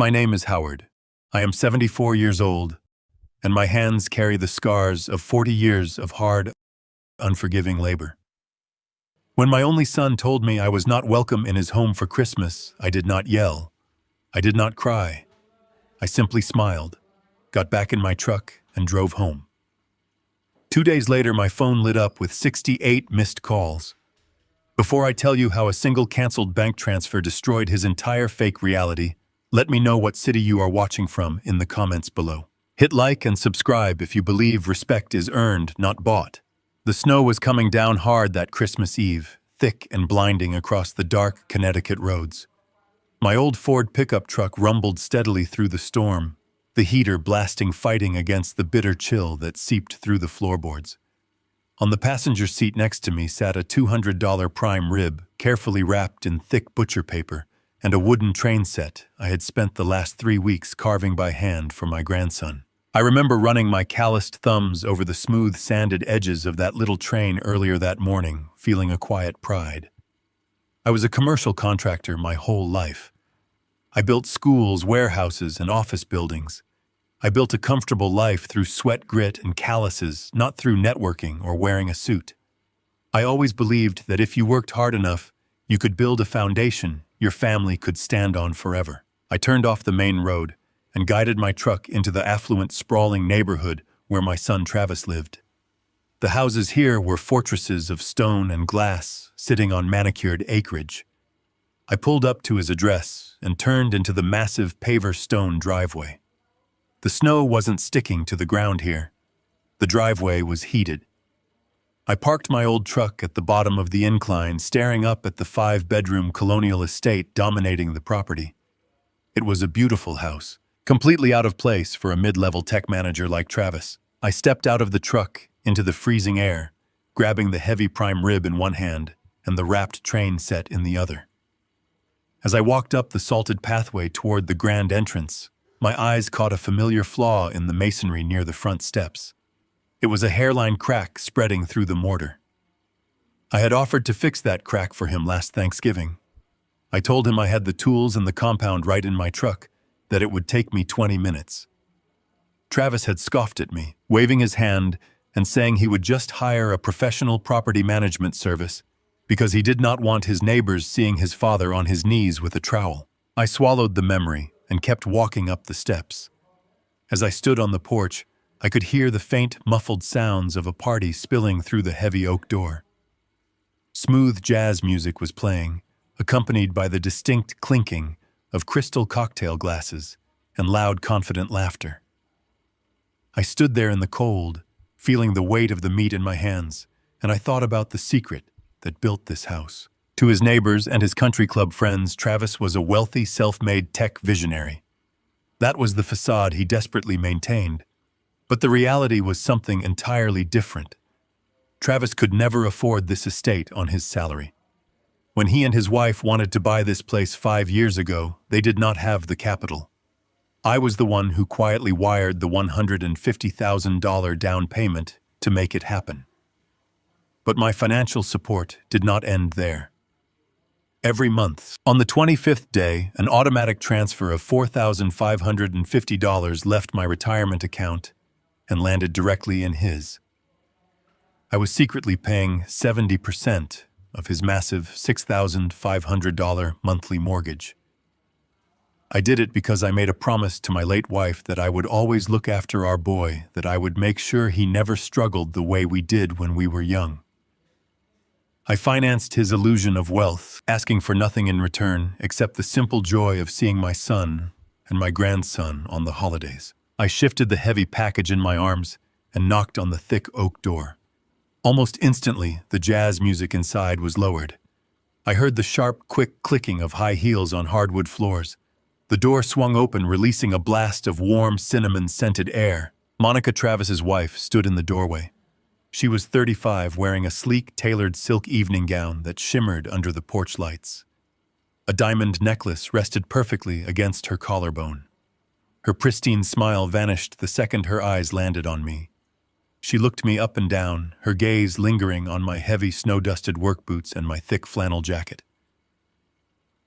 My name is Howard. I am 74 years old, and my hands carry the scars of 40 years of hard, unforgiving labor. When my only son told me I was not welcome in his home for Christmas, I did not yell. I did not cry. I simply smiled, got back in my truck, and drove home. 2 days later, my phone lit up with 68 missed calls. Before I tell you how a single canceled bank transfer destroyed his entire fake reality, let me know what city you are watching from in the comments below. Hit like and subscribe if you believe respect is earned, not bought. The snow was coming down hard that Christmas Eve, thick and blinding across the dark Connecticut roads. My old Ford pickup truck rumbled steadily through the storm, the heater blasting fighting against the bitter chill that seeped through the floorboards. On the passenger seat next to me sat a $200 prime rib, carefully wrapped in thick butcher paper, and a wooden train set I had spent the last 3 weeks carving by hand for my grandson. I remember running my calloused thumbs over the smooth, sanded edges of that little train earlier that morning, feeling a quiet pride. I was a commercial contractor my whole life. I built schools, warehouses, and office buildings. I built a comfortable life through sweat, grit, and calluses, not through networking or wearing a suit. I always believed that if you worked hard enough, you could build a foundation your family could stand on forever. I turned off the main road and guided my truck into the affluent, sprawling neighborhood where my son Travis lived. The houses here were fortresses of stone and glass, sitting on manicured acreage. I pulled up to his address and turned into the massive paver stone driveway. The snow wasn't sticking to the ground here. The driveway was heated. I parked my old truck at the bottom of the incline, staring up at the 5-bedroom colonial estate dominating the property. It was a beautiful house, completely out of place for a mid-level tech manager like Travis. I stepped out of the truck into the freezing air, grabbing the heavy prime rib in one hand and the wrapped train set in the other. As I walked up the salted pathway toward the grand entrance, my eyes caught a familiar flaw in the masonry near the front steps. It was a hairline crack spreading through the mortar. I had offered to fix that crack for him last Thanksgiving. I told him I had the tools and the compound right in my truck, that it would take me 20 minutes. Travis had scoffed at me, waving his hand and saying he would just hire a professional property management service because he did not want his neighbors seeing his father on his knees with a trowel. I swallowed the memory and kept walking up the steps. As I stood on the porch, I could hear the faint, muffled sounds of a party spilling through the heavy oak door. Smooth jazz music was playing, accompanied by the distinct clinking of crystal cocktail glasses and loud, confident laughter. I stood there in the cold, feeling the weight of the meat in my hands, and I thought about the secret that built this house. To his neighbors and his country club friends, Travis was a wealthy, self-made tech visionary. That was the facade he desperately maintained. But the reality was something entirely different. Travis could never afford this estate on his salary. When he and his wife wanted to buy this place 5 years ago, they did not have the capital. I was the one who quietly wired the $150,000 down payment to make it happen. But my financial support did not end there. Every month, on the 25th day, an automatic transfer of $4,550 left my retirement account and landed directly in his. I was secretly paying 70% of his massive $6,500 monthly mortgage. I did it because I made a promise to my late wife that I would always look after our boy, that I would make sure he never struggled the way we did when we were young. I financed his illusion of wealth, asking for nothing in return except the simple joy of seeing my son and my grandson on the holidays. I shifted the heavy package in my arms and knocked on the thick oak door. Almost instantly, the jazz music inside was lowered. I heard the sharp, quick clicking of high heels on hardwood floors. The door swung open, releasing a blast of warm, cinnamon-scented air. Monica, Travis's wife, stood in the doorway. She was 35, wearing a sleek, tailored silk evening gown that shimmered under the porch lights. A diamond necklace rested perfectly against her collarbone. Her pristine smile vanished the second her eyes landed on me. She looked me up and down, her gaze lingering on my heavy, snow-dusted work boots and my thick flannel jacket.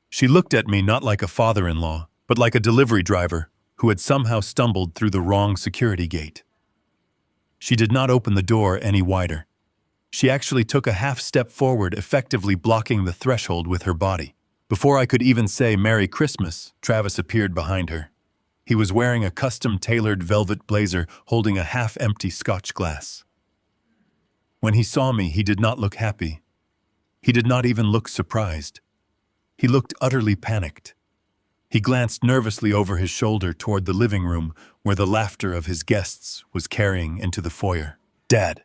She looked at me not like a father-in-law, but like a delivery driver who had somehow stumbled through the wrong security gate. She did not open the door any wider. She actually took a half step forward, effectively blocking the threshold with her body. Before I could even say Merry Christmas, Travis appeared behind her. He was wearing a custom-tailored velvet blazer, holding a half-empty Scotch glass. When he saw me, he did not look happy. He did not even look surprised. He looked utterly panicked. He glanced nervously over his shoulder toward the living room where the laughter of his guests was carrying into the foyer. "Dad."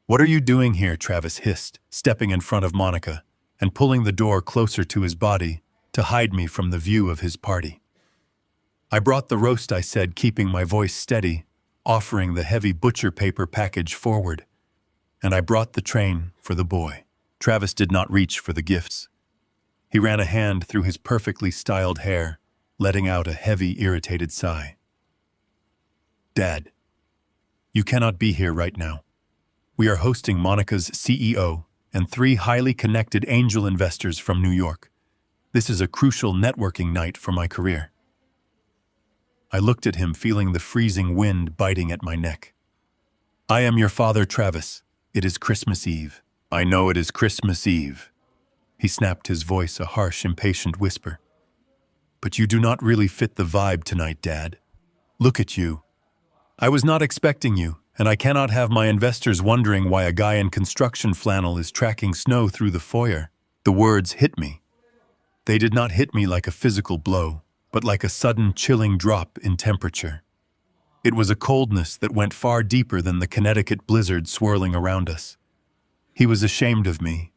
"What are you doing here?" Travis hissed, stepping in front of Monica and pulling the door closer to his body to hide me from the view of his party. "I brought the roast," I said, keeping my voice steady, offering the heavy butcher paper package forward. "And I brought the train for the boy." Travis did not reach for the gifts. He ran a hand through his perfectly styled hair, letting out a heavy, irritated sigh. "Dad, you cannot be here right now. We are hosting Monica's CEO and 3 highly connected angel investors from New York. This is a crucial networking night for my career." I looked at him, feeling the freezing wind biting at my neck. "I am your father, Travis. It is Christmas Eve." "I know it is Christmas Eve." He snapped, his voice a harsh, impatient whisper. "But you do not really fit the vibe tonight, Dad. Look at you. I was not expecting you, and I cannot have my investors wondering why a guy in construction flannel is tracking snow through the foyer." The words hit me. They did not hit me like a physical blow, but like a sudden chilling drop in temperature. It was a coldness that went far deeper than the Connecticut blizzard swirling around us. He was ashamed of me.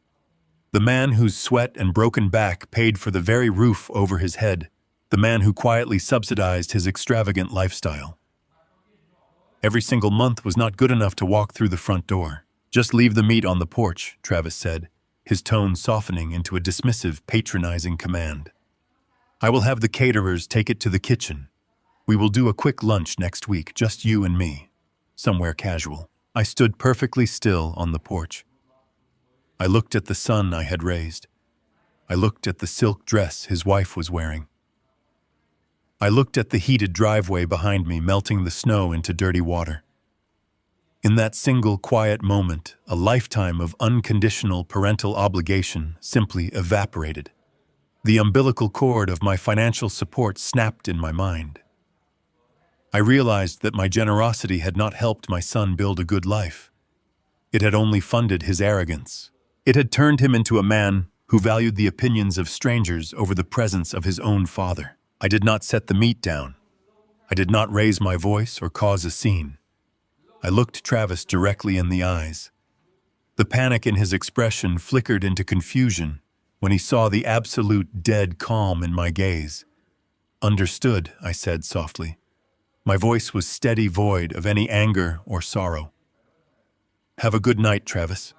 The man whose sweat and broken back paid for the very roof over his head. The man who quietly subsidized his extravagant lifestyle. Every single month was not good enough to walk through the front door. "Just leave the meat on the porch," Travis said, his tone softening into a dismissive, patronizing command. "I will have the caterers take it to the kitchen. We will do a quick lunch next week, just you and me. Somewhere casual." I stood perfectly still on the porch. I looked at the son I had raised. I looked at the silk dress his wife was wearing. I looked at the heated driveway behind me, melting the snow into dirty water. In that single quiet moment, a lifetime of unconditional parental obligation simply evaporated. The umbilical cord of my financial support snapped in my mind. I realized that my generosity had not helped my son build a good life. It had only funded his arrogance. It had turned him into a man who valued the opinions of strangers over the presence of his own father. I did not set the meat down. I did not raise my voice or cause a scene. I looked Travis directly in the eyes. The panic in his expression flickered into confusion when he saw the absolute dead calm in my gaze. "Understood," I said softly. My voice was steady, void of any anger or sorrow. "Have a good night, Travis."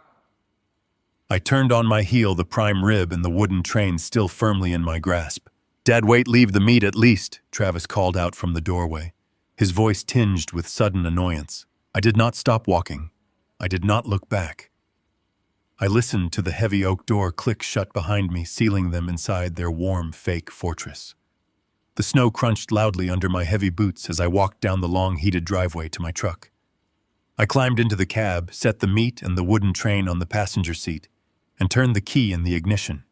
I turned on my heel, the prime rib and the wooden train still firmly in my grasp. "Dad, wait, leave the meat at least," Travis called out from the doorway, his voice tinged with sudden annoyance. I did not stop walking. I did not look back. I listened to the heavy oak door click shut behind me, sealing them inside their warm, fake fortress. The snow crunched loudly under my heavy boots as I walked down the long, heated driveway to my truck. I climbed into the cab, set the meat and the wooden train on the passenger seat, and turned the key in the ignition.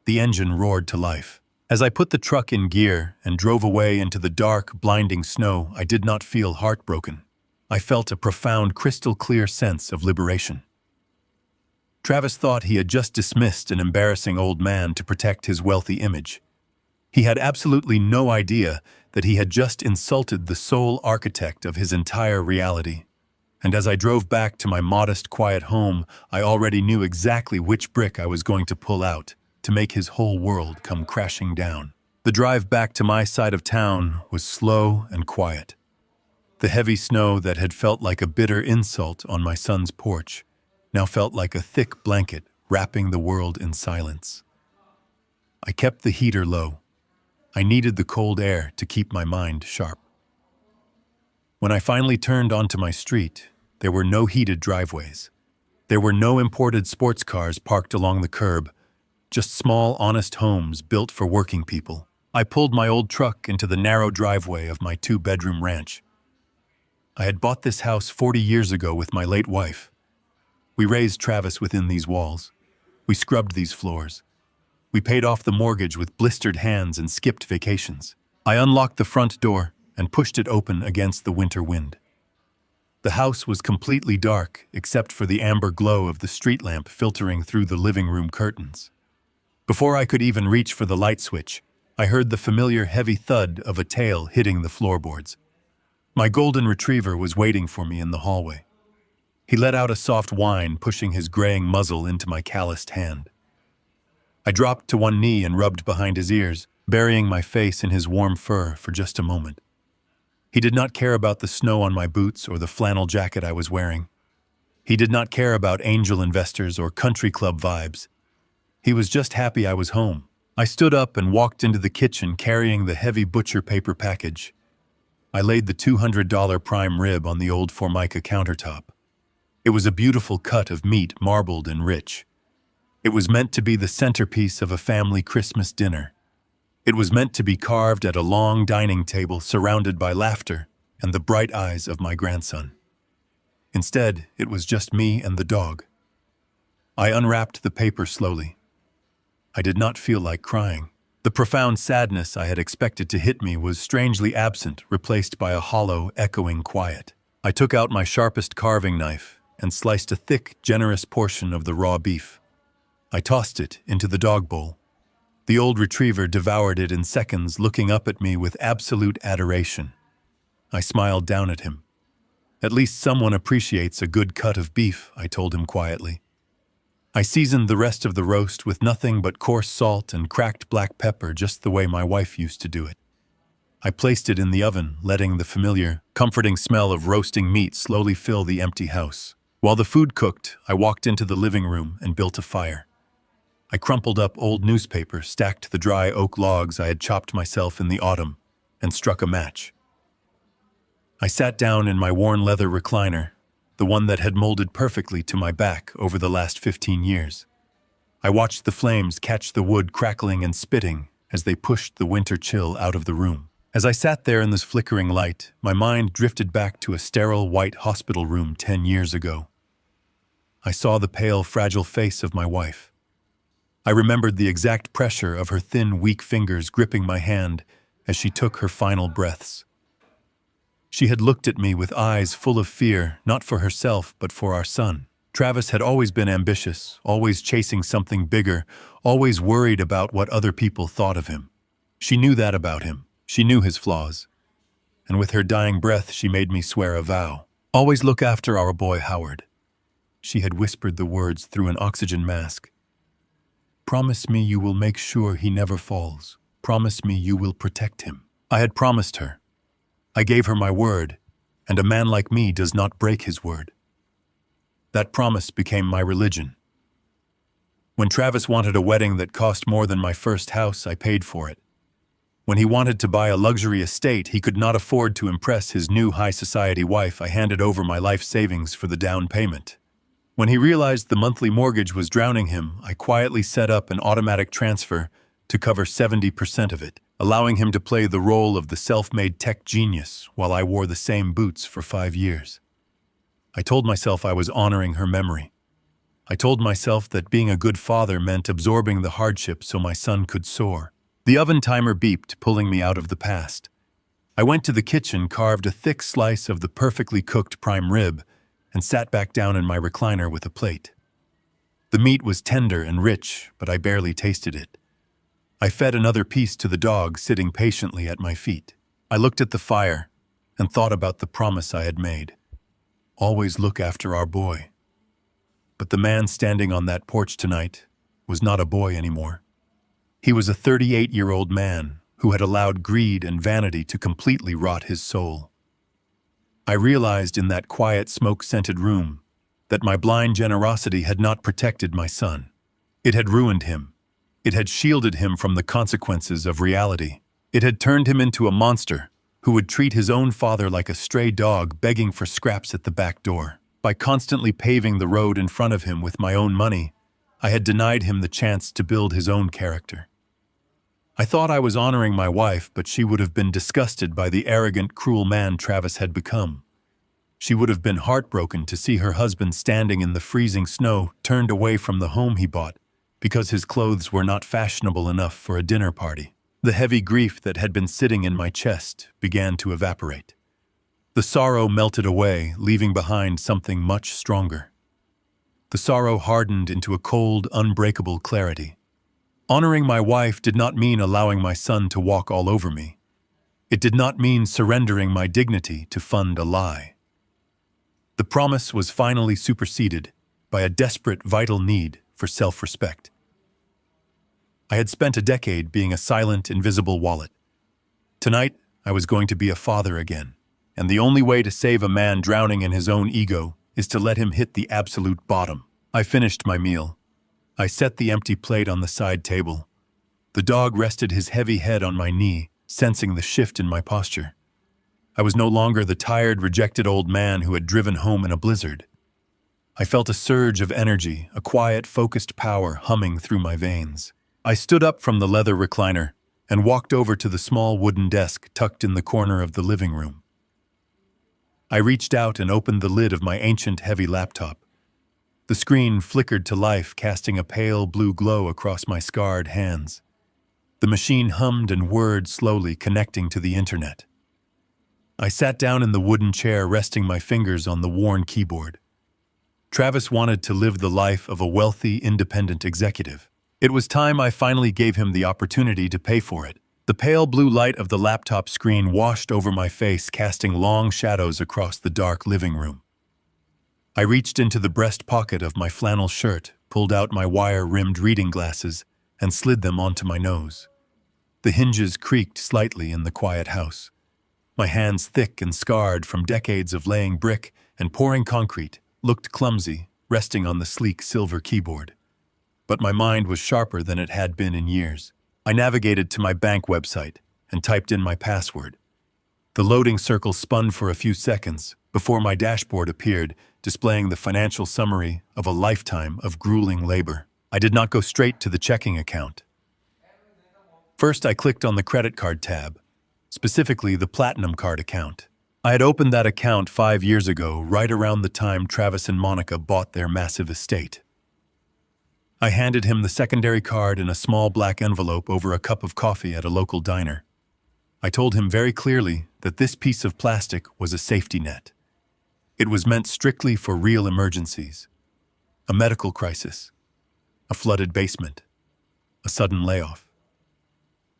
The engine roared to life. As I put the truck in gear and drove away into the dark, blinding snow, I did not feel heartbroken. I felt a profound, crystal-clear sense of liberation. Travis thought he had just dismissed an embarrassing old man to protect his wealthy image. He had absolutely no idea that he had just insulted the sole architect of his entire reality. And as I drove back to my modest, quiet home, I already knew exactly which brick I was going to pull out to make his whole world come crashing down. The drive back to my side of town was slow and quiet. The heavy snow that had felt like a bitter insult on my son's porch now felt like a thick blanket wrapping the world in silence. I kept the heater low. I needed the cold air to keep my mind sharp. When I finally turned onto my street, there were no heated driveways. There were no imported sports cars parked along the curb, just small, honest homes built for working people. I pulled my old truck into the narrow driveway of my two-bedroom ranch. I had bought this house 40 years ago with my late wife. We raised Travis within these walls. We scrubbed these floors. We paid off the mortgage with blistered hands and skipped vacations. I unlocked the front door and pushed it open against the winter wind. The house was completely dark except for the amber glow of the street lamp filtering through the living room curtains. Before I could even reach for the light switch, I heard the familiar heavy thud of a tail hitting the floorboards. My golden retriever was waiting for me in the hallway. He let out a soft whine, pushing his graying muzzle into my calloused hand. I dropped to one knee and rubbed behind his ears, burying my face in his warm fur for just a moment. He did not care about the snow on my boots or the flannel jacket I was wearing. He did not care about angel investors or country club vibes. He was just happy I was home. I stood up and walked into the kitchen carrying the heavy butcher paper package. I laid the $200 prime rib on the old Formica countertop. It was a beautiful cut of meat, marbled and rich. It was meant to be the centerpiece of a family Christmas dinner. It was meant to be carved at a long dining table surrounded by laughter and the bright eyes of my grandson. Instead, it was just me and the dog. I unwrapped the paper slowly. I did not feel like crying. The profound sadness I had expected to hit me was strangely absent, replaced by a hollow, echoing quiet. I took out my sharpest carving knife and sliced a thick, generous portion of the raw beef. I tossed it into the dog bowl. The old retriever devoured it in seconds, looking up at me with absolute adoration. I smiled down at him. "At least someone appreciates a good cut of beef," I told him quietly. I seasoned the rest of the roast with nothing but coarse salt and cracked black pepper, just the way my wife used to do it. I placed it in the oven, letting the familiar, comforting smell of roasting meat slowly fill the empty house. While the food cooked, I walked into the living room and built a fire. I crumpled up old newspaper, stacked the dry oak logs I had chopped myself in the autumn, and struck a match. I sat down in my worn leather recliner, the one that had molded perfectly to my back over the last 15 years. I watched the flames catch the wood crackling and spitting as they pushed the winter chill out of the room. As I sat there in this flickering light, my mind drifted back to a sterile white hospital room 10 years ago. I saw the pale, fragile face of my wife. I remembered the exact pressure of her thin, weak fingers gripping my hand as she took her final breaths. She had looked at me with eyes full of fear, not for herself, but for our son. Travis had always been ambitious, always chasing something bigger, always worried about what other people thought of him. She knew that about him. She knew his flaws. And with her dying breath, she made me swear a vow. "Always look after our boy, Howard." She had whispered the words through an oxygen mask. "Promise me you will make sure he never falls. Promise me you will protect him." I had promised her. I gave her my word, and a man like me does not break his word. That promise became my religion. When Travis wanted a wedding that cost more than my first house, I paid for it. When he wanted to buy a luxury estate he could not afford to impress his new high society wife, I handed over my life savings for the down payment. When he realized the monthly mortgage was drowning him, I quietly set up an automatic transfer to cover 70% of it, allowing him to play the role of the self-made tech genius while I wore the same boots for 5 years. I told myself I was honoring her memory. I told myself that being a good father meant absorbing the hardship so my son could soar. The oven timer beeped, pulling me out of the past. I went to the kitchen, carved a thick slice of the perfectly cooked prime rib, and sat back down in my recliner with a plate. The meat was tender and rich, but I barely tasted it. I fed another piece to the dog sitting patiently at my feet. I looked at the fire and thought about the promise I had made. Always look after our boy. But the man standing on that porch tonight was not a boy anymore. He was a 38-year-old man who had allowed greed and vanity to completely rot his soul. I realized in that quiet, smoke-scented room that my blind generosity had not protected my son. It had ruined him. It had shielded him from the consequences of reality. It had turned him into a monster who would treat his own father like a stray dog begging for scraps at the back door. By constantly paving the road in front of him with my own money, I had denied him the chance to build his own character. I thought I was honoring my wife, but she would have been disgusted by the arrogant, cruel man Travis had become. She would have been heartbroken to see her husband standing in the freezing snow, turned away from the home he bought, because his clothes were not fashionable enough for a dinner party. The heavy grief that had been sitting in my chest began to evaporate. The sorrow melted away, leaving behind something much stronger. The sorrow hardened into a cold, unbreakable clarity. Honoring my wife did not mean allowing my son to walk all over me. It did not mean surrendering my dignity to fund a lie. The promise was finally superseded by a desperate, vital need for self-respect. I had spent a decade being a silent, invisible wallet. Tonight, I was going to be a father again, and the only way to save a man drowning in his own ego is to let him hit the absolute bottom. I finished my meal. I set the empty plate on the side table. The dog rested his heavy head on my knee, sensing the shift in my posture. I was no longer the tired, rejected old man who had driven home in a blizzard. I felt a surge of energy, a quiet, focused power humming through my veins. I stood up from the leather recliner and walked over to the small wooden desk tucked in the corner of the living room. I reached out and opened the lid of my ancient, heavy laptop. The screen flickered to life, casting a pale blue glow across my scarred hands. The machine hummed and whirred slowly, connecting to the internet. I sat down in the wooden chair, resting my fingers on the worn keyboard. Travis wanted to live the life of a wealthy, independent executive. It was time I finally gave him the opportunity to pay for it. The pale blue light of the laptop screen washed over my face, casting long shadows across the dark living room. I reached into the breast pocket of my flannel shirt, pulled out my wire-rimmed reading glasses, and slid them onto my nose. The hinges creaked slightly in the quiet house. My hands, thick and scarred from decades of laying brick and pouring concrete, looked clumsy, resting on the sleek silver keyboard. But my mind was sharper than it had been in years. I navigated to my bank website and typed in my password. The loading circle spun for a few seconds before my dashboard appeared, displaying the financial summary of a lifetime of grueling labor. I did not go straight to the checking account. First, I clicked on the credit card tab, specifically the Platinum Card account. I had opened that account 5 years ago, right around the time Travis and Monica bought their massive estate. I handed him the secondary card in a small black envelope over a cup of coffee at a local diner. I told him very clearly that this piece of plastic was a safety net. It was meant strictly for real emergencies. A medical crisis, a flooded basement, a sudden layoff.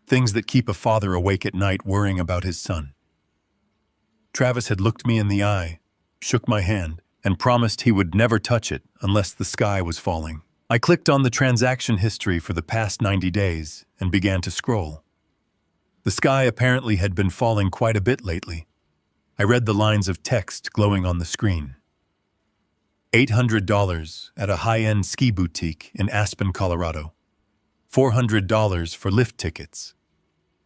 Things that keep a father awake at night worrying about his son. Travis had looked me in the eye, shook my hand, and promised he would never touch it unless the sky was falling. I clicked on the transaction history for the past 90 days and began to scroll. The sky apparently had been falling quite a bit lately. I read the lines of text glowing on the screen. $800 at a high-end ski boutique in Aspen, Colorado. $400 for lift tickets.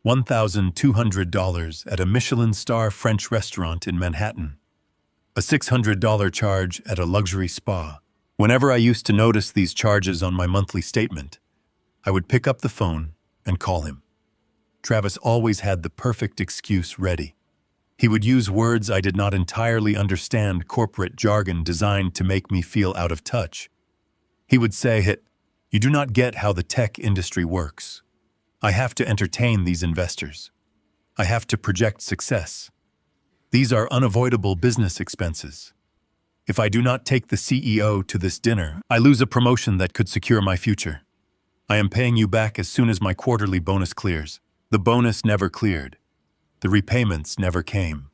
$1,200 at a Michelin star French restaurant in Manhattan. A $600 charge at a luxury spa. Whenever I used to notice these charges on my monthly statement, I would pick up the phone and call him. Travis always had the perfect excuse ready. He would use words I did not entirely understand, corporate jargon designed to make me feel out of touch. He would say, "You do not get how the tech industry works. I have to entertain these investors. I have to project success. These are unavoidable business expenses. If I do not take the CEO to this dinner, I lose a promotion that could secure my future. I am paying you back as soon as my quarterly bonus clears." The bonus never cleared. The repayments never came.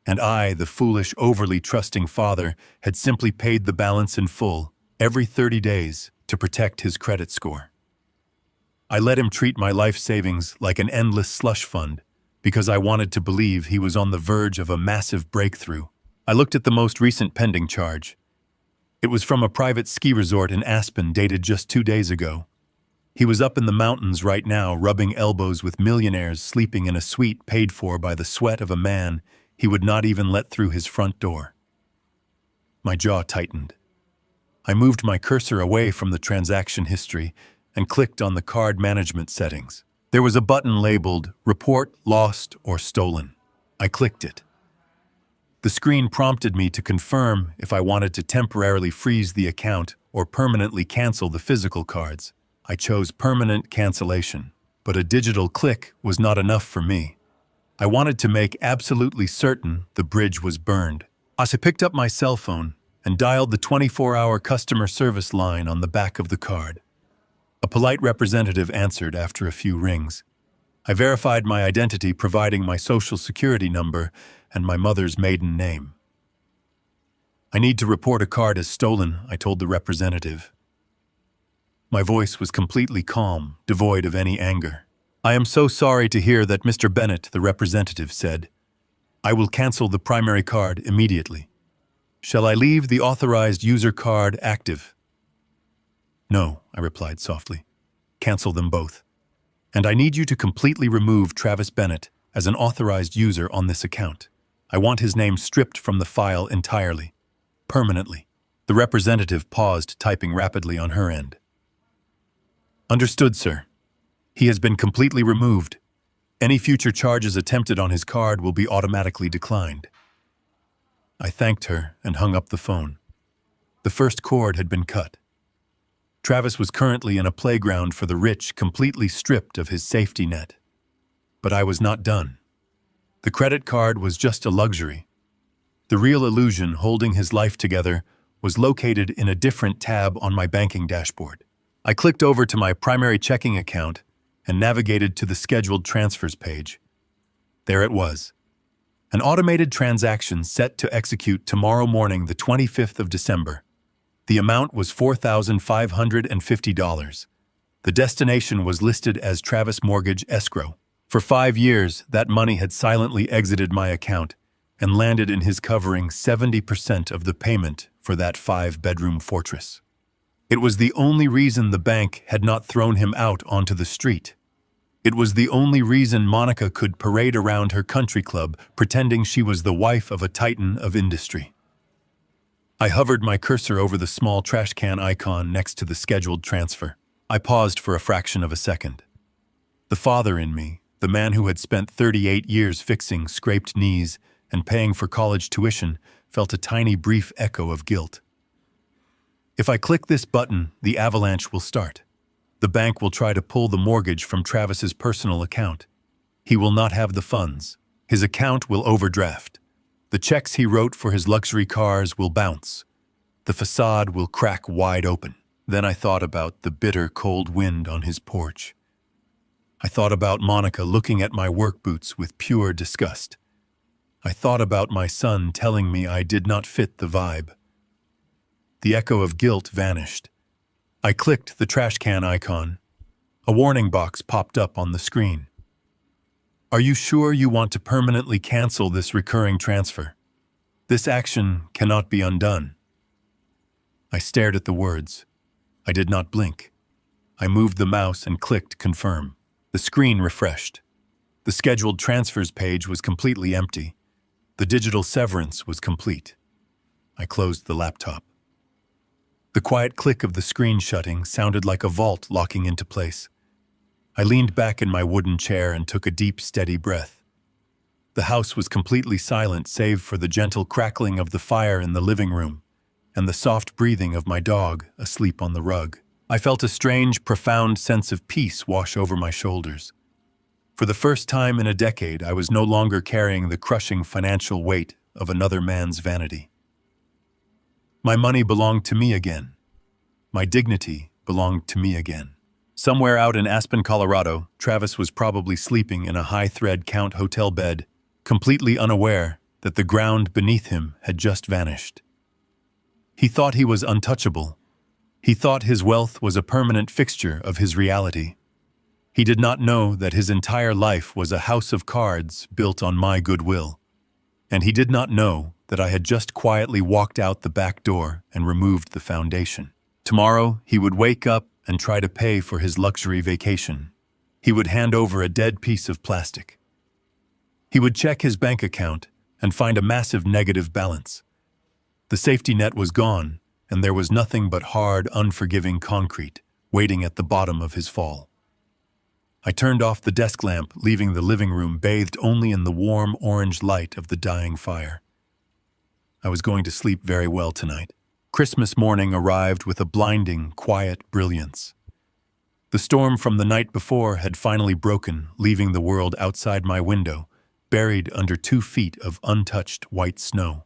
And I, the foolish, overly trusting father, had simply paid the balance in full every 30 days to protect his credit score. I let him treat my life savings like an endless slush fund because I wanted to believe he was on the verge of a massive breakthrough. I looked at the most recent pending charge. It was from a private ski resort in Aspen dated just 2 days ago. He was up in the mountains right now, rubbing elbows with millionaires sleeping in a suite paid for by the sweat of a man he would not even let through his front door. My jaw tightened. I moved my cursor away from the transaction history and clicked on the card management settings. There was a button labeled Report Lost or Stolen. I clicked it. The screen prompted me to confirm if I wanted to temporarily freeze the account or permanently cancel the physical cards. I chose permanent cancellation, but a digital click was not enough for me. I wanted to make absolutely certain the bridge was burned. I picked up my cell phone and dialed the 24-hour customer service line on the back of the card. A polite representative answered after a few rings. I verified my identity, providing my social security number and my mother's maiden name. "I need to report a card as stolen," I told the representative. My voice was completely calm, devoid of any anger. "I am so sorry to hear that, Mr. Bennett," the representative said. "I will cancel the primary card immediately. Shall I leave the authorized user card active?" "No," I replied softly. "Cancel them both. And I need you to completely remove Travis Bennett as an authorized user on this account. I want his name stripped from the file entirely, permanently." The representative paused, typing rapidly on her end. "Understood, sir. He has been completely removed. Any future charges attempted on his card will be automatically declined." I thanked her and hung up the phone. The first cord had been cut. Travis was currently in a playground for the rich, completely stripped of his safety net. But I was not done. The credit card was just a luxury. The real illusion holding his life together was located in a different tab on my banking dashboard. I clicked over to my primary checking account and navigated to the scheduled transfers page. There it was. An automated transaction set to execute tomorrow morning, the 25th of December. The amount was $4,550. The destination was listed as Travis Mortgage Escrow. For 5 years, that money had silently exited my account and landed in his, covering 70% of the payment for that 5-bedroom fortress. It was the only reason the bank had not thrown him out onto the street. It was the only reason Monica could parade around her country club pretending she was the wife of a titan of industry. I hovered my cursor over the small trash can icon next to the scheduled transfer. I paused for a fraction of a second. The father in me, the man who had spent 38 years fixing scraped knees and paying for college tuition, felt a tiny brief echo of guilt. If I click this button, the avalanche will start. The bank will try to pull the mortgage from Travis's personal account. He will not have the funds. His account will overdraft. The checks he wrote for his luxury cars will bounce. The facade will crack wide open. Then I thought about the bitter, cold wind on his porch. I thought about Monica looking at my work boots with pure disgust. I thought about my son telling me I did not fit the vibe. The echo of guilt vanished. I clicked the trash can icon. A warning box popped up on the screen. "Are you sure you want to permanently cancel this recurring transfer? This action cannot be undone." I stared at the words. I did not blink. I moved the mouse and clicked confirm. The screen refreshed. The scheduled transfers page was completely empty. The digital severance was complete. I closed the laptop. The quiet click of the screen shutting sounded like a vault locking into place. I leaned back in my wooden chair and took a deep, steady breath. The house was completely silent save for the gentle crackling of the fire in the living room and the soft breathing of my dog asleep on the rug. I felt a strange, profound sense of peace wash over my shoulders. For the first time in a decade, I was no longer carrying the crushing financial weight of another man's vanity. My money belonged to me again. My dignity belonged to me again. Somewhere out in Aspen, Colorado, Travis was probably sleeping in a high-thread count hotel bed, completely unaware that the ground beneath him had just vanished. He thought he was untouchable. He thought his wealth was a permanent fixture of his reality. He did not know that his entire life was a house of cards built on my goodwill. And he did not know that I had just quietly walked out the back door and removed the foundation. Tomorrow, he would wake up and try to pay for his luxury vacation. He would hand over a dead piece of plastic. He would check his bank account and find a massive negative balance. The safety net was gone, and there was nothing but hard, unforgiving concrete waiting at the bottom of his fall. I turned off the desk lamp, leaving the living room bathed only in the warm orange light of the dying fire. I was going to sleep very well tonight. Christmas morning arrived with a blinding, quiet brilliance. The storm from the night before had finally broken, leaving the world outside my window, buried under 2 feet of untouched white snow.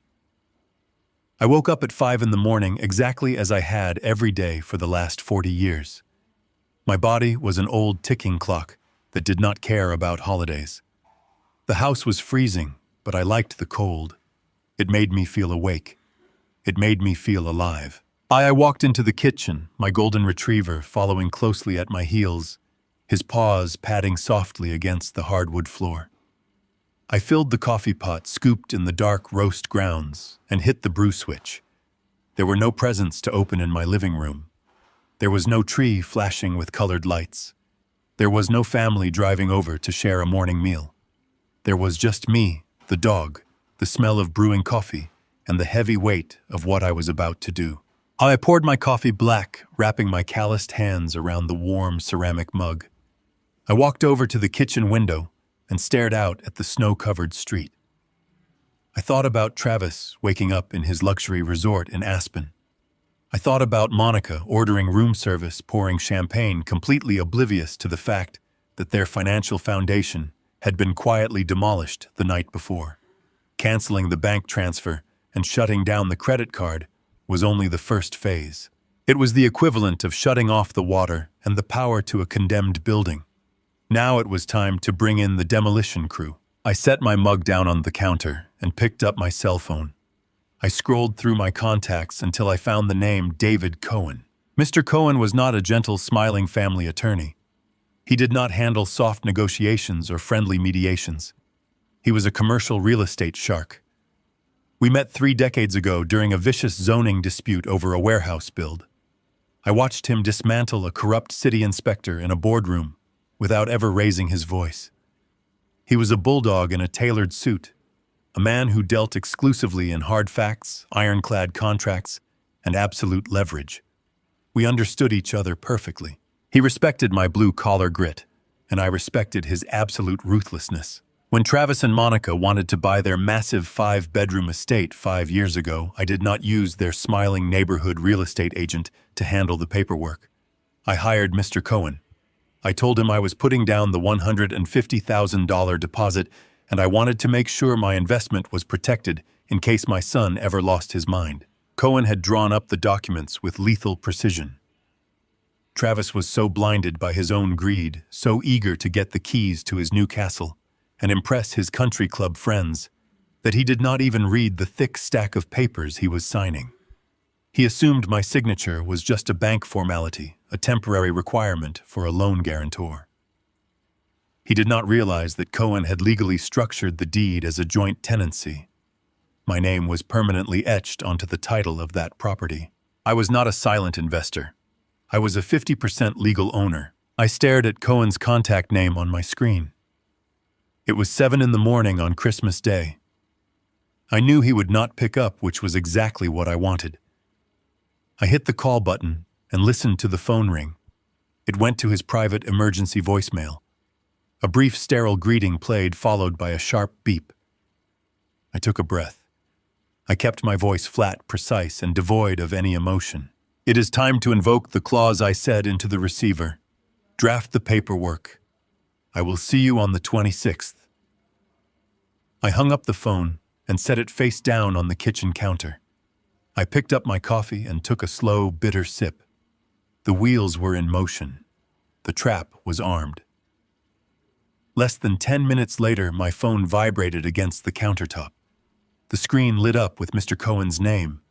I woke up at 5 in the morning exactly as I had every day for the last 40 years. My body was an old ticking clock that did not care about holidays. The house was freezing, but I liked the cold. It made me feel awake. It made me feel alive. I walked into the kitchen, my golden retriever following closely at my heels, his paws padding softly against the hardwood floor. I filled the coffee pot scooped in the dark roast grounds and hit the brew switch. There were no presents to open in my living room. There was no tree flashing with colored lights. There was no family driving over to share a morning meal. There was just me, the dog, the smell of brewing coffee, and the heavy weight of what I was about to do. I poured my coffee black, wrapping my calloused hands around the warm ceramic mug. I walked over to the kitchen window and stared out at the snow-covered street. I thought about Travis waking up in his luxury resort in Aspen. I thought about Monica ordering room service, pouring champagne, completely oblivious to the fact that their financial foundation had been quietly demolished the night before. Canceling the bank transfer and shutting down the credit card was only the first phase. It was the equivalent of shutting off the water and the power to a condemned building. Now it was time to bring in the demolition crew. I set my mug down on the counter and picked up my cell phone. I scrolled through my contacts until I found the name David Cohen. Mr. Cohen was not a gentle, smiling family attorney. He did not handle soft negotiations or friendly mediations. He was a commercial real estate shark. We met 3 decades ago during a vicious zoning dispute over a warehouse build. I watched him dismantle a corrupt city inspector in a boardroom without ever raising his voice. He was a bulldog in a tailored suit, a man who dealt exclusively in hard facts, ironclad contracts, and absolute leverage. We understood each other perfectly. He respected my blue-collar grit, and I respected his absolute ruthlessness. When Travis and Monica wanted to buy their massive 5-bedroom estate 5 years ago, I did not use their smiling neighborhood real estate agent to handle the paperwork. I hired Mr. Cohen. I told him I was putting down the $150,000 deposit, and I wanted to make sure my investment was protected in case my son ever lost his mind. Cohen had drawn up the documents with lethal precision. Travis was so blinded by his own greed, so eager to get the keys to his new castle and impress his country club friends, that he did not even read the thick stack of papers he was signing. He assumed my signature was just a bank formality, a temporary requirement for a loan guarantor. He did not realize that Cohen had legally structured the deed as a joint tenancy. My name was permanently etched onto the title of that property. I was not a silent investor. I was a 50% legal owner. I stared at Cohen's contact name on my screen. It was 7 in the morning on Christmas Day. I knew he would not pick up, which was exactly what I wanted. I hit the call button and listened to the phone ring. It went to his private emergency voicemail. A brief sterile greeting played, followed by a sharp beep. I took a breath. I kept my voice flat, precise, and devoid of any emotion. "It is time to invoke the clause," I said into the receiver. "Draft the paperwork. I will see you on the 26th. I hung up the phone and set it face down on the kitchen counter. I picked up my coffee and took a slow, bitter sip. The wheels were in motion. The trap was armed. Less than 10 minutes later, my phone vibrated against the countertop. The screen lit up with Mr. Cohen's name.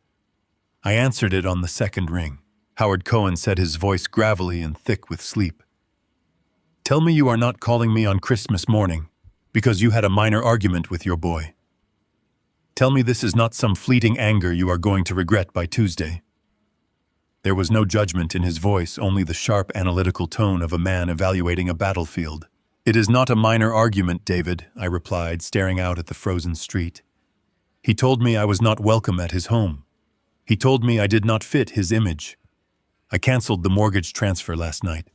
I answered it on the second ring. Howard Cohen said, his voice gravelly and thick with sleep. "Tell me you are not calling me on Christmas morning because you had a minor argument with your boy. Tell me this is not some fleeting anger you are going to regret by Tuesday." There was no judgment in his voice, only the sharp analytical tone of a man evaluating a battlefield. "It is not a minor argument, David," I replied, staring out at the frozen street. "He told me I was not welcome at his home. He told me I did not fit his image. I canceled the mortgage transfer last night.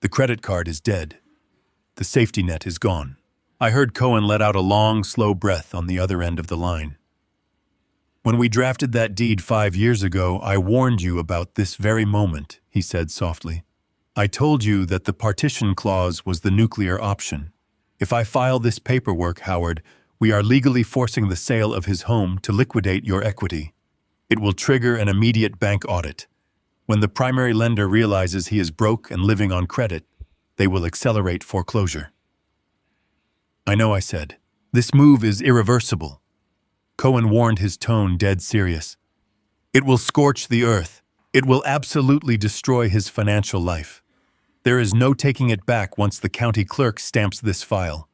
The credit card is dead. The safety net is gone. I heard Cohen let out a long, slow breath on the other end of the line. When we drafted that deed 5 years ago, I warned you about this very moment, he said softly. I told you that the partition clause was the nuclear option. If I file this paperwork, Howard, we are legally forcing the sale of his home to liquidate your equity. It will trigger an immediate bank audit. When the primary lender realizes he is broke and living on credit, they will accelerate foreclosure. I know, I said. This move is irreversible. Cohen warned, his tone dead serious. It will scorch the earth. It will absolutely destroy his financial life. There is no taking it back once the county clerk stamps this file.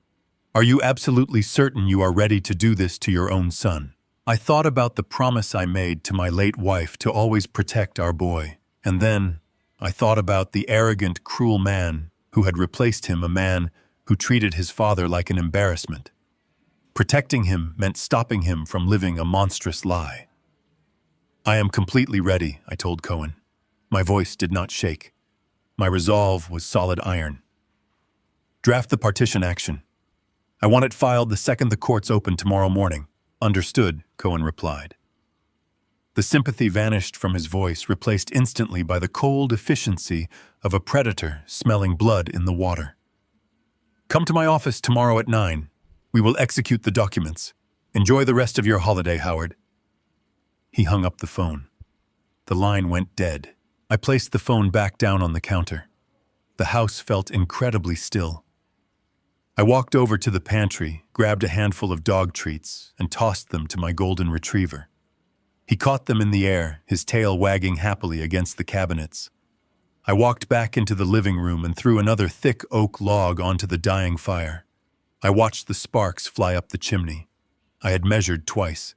Are you absolutely certain you are ready to do this to your own son? I thought about the promise I made to my late wife to always protect our boy. And then I thought about the arrogant, cruel man who had replaced him, a man who treated his father like an embarrassment. Protecting him meant stopping him from living a monstrous lie. I am completely ready, I told Cohen. My voice did not shake. My resolve was solid iron. Draft the partition action. I want it filed the second the courts open tomorrow morning. Understood, Cohen replied. The sympathy vanished from his voice, replaced instantly by the cold efficiency of a predator smelling blood in the water. Come to my office tomorrow at 9. We will execute the documents. Enjoy the rest of your holiday, Howard. He hung up the phone. The line went dead. I placed the phone back down on the counter. The house felt incredibly still. I walked over to the pantry, grabbed a handful of dog treats, and tossed them to my golden retriever. He caught them in the air, his tail wagging happily against the cabinets. I walked back into the living room and threw another thick oak log onto the dying fire. I watched the sparks fly up the chimney. I had measured twice.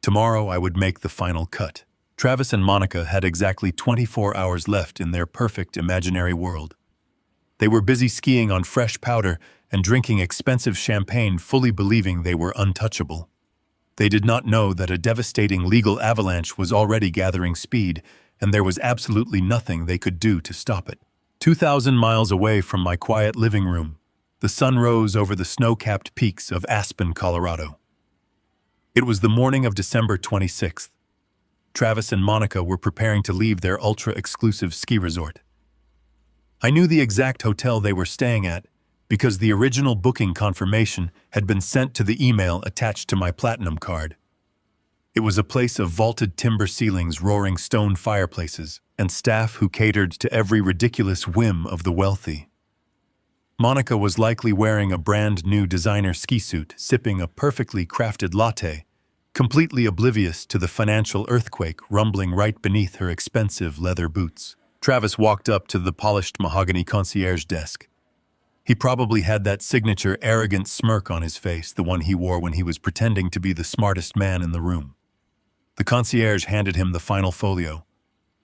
Tomorrow I would make the final cut. Travis and Monica had exactly 24 hours left in their perfect imaginary world. They were busy skiing on fresh powder and drinking expensive champagne, fully believing they were untouchable. They did not know that a devastating legal avalanche was already gathering speed, and there was absolutely nothing they could do to stop it. 2,000 miles away from my quiet living room, the sun rose over the snow-capped peaks of Aspen, Colorado. It was the morning of December 26th. Travis and Monica were preparing to leave their ultra-exclusive ski resort. I knew the exact hotel they were staying at because the original booking confirmation had been sent to the email attached to my Platinum card. It was a place of vaulted timber ceilings, roaring stone fireplaces, and staff who catered to every ridiculous whim of the wealthy. Monica was likely wearing a brand new designer ski suit, sipping a perfectly crafted latte, completely oblivious to the financial earthquake rumbling right beneath her expensive leather boots. Travis walked up to the polished mahogany concierge desk. He probably had that signature arrogant smirk on his face, the one he wore when he was pretending to be the smartest man in the room. The concierge handed him the final folio.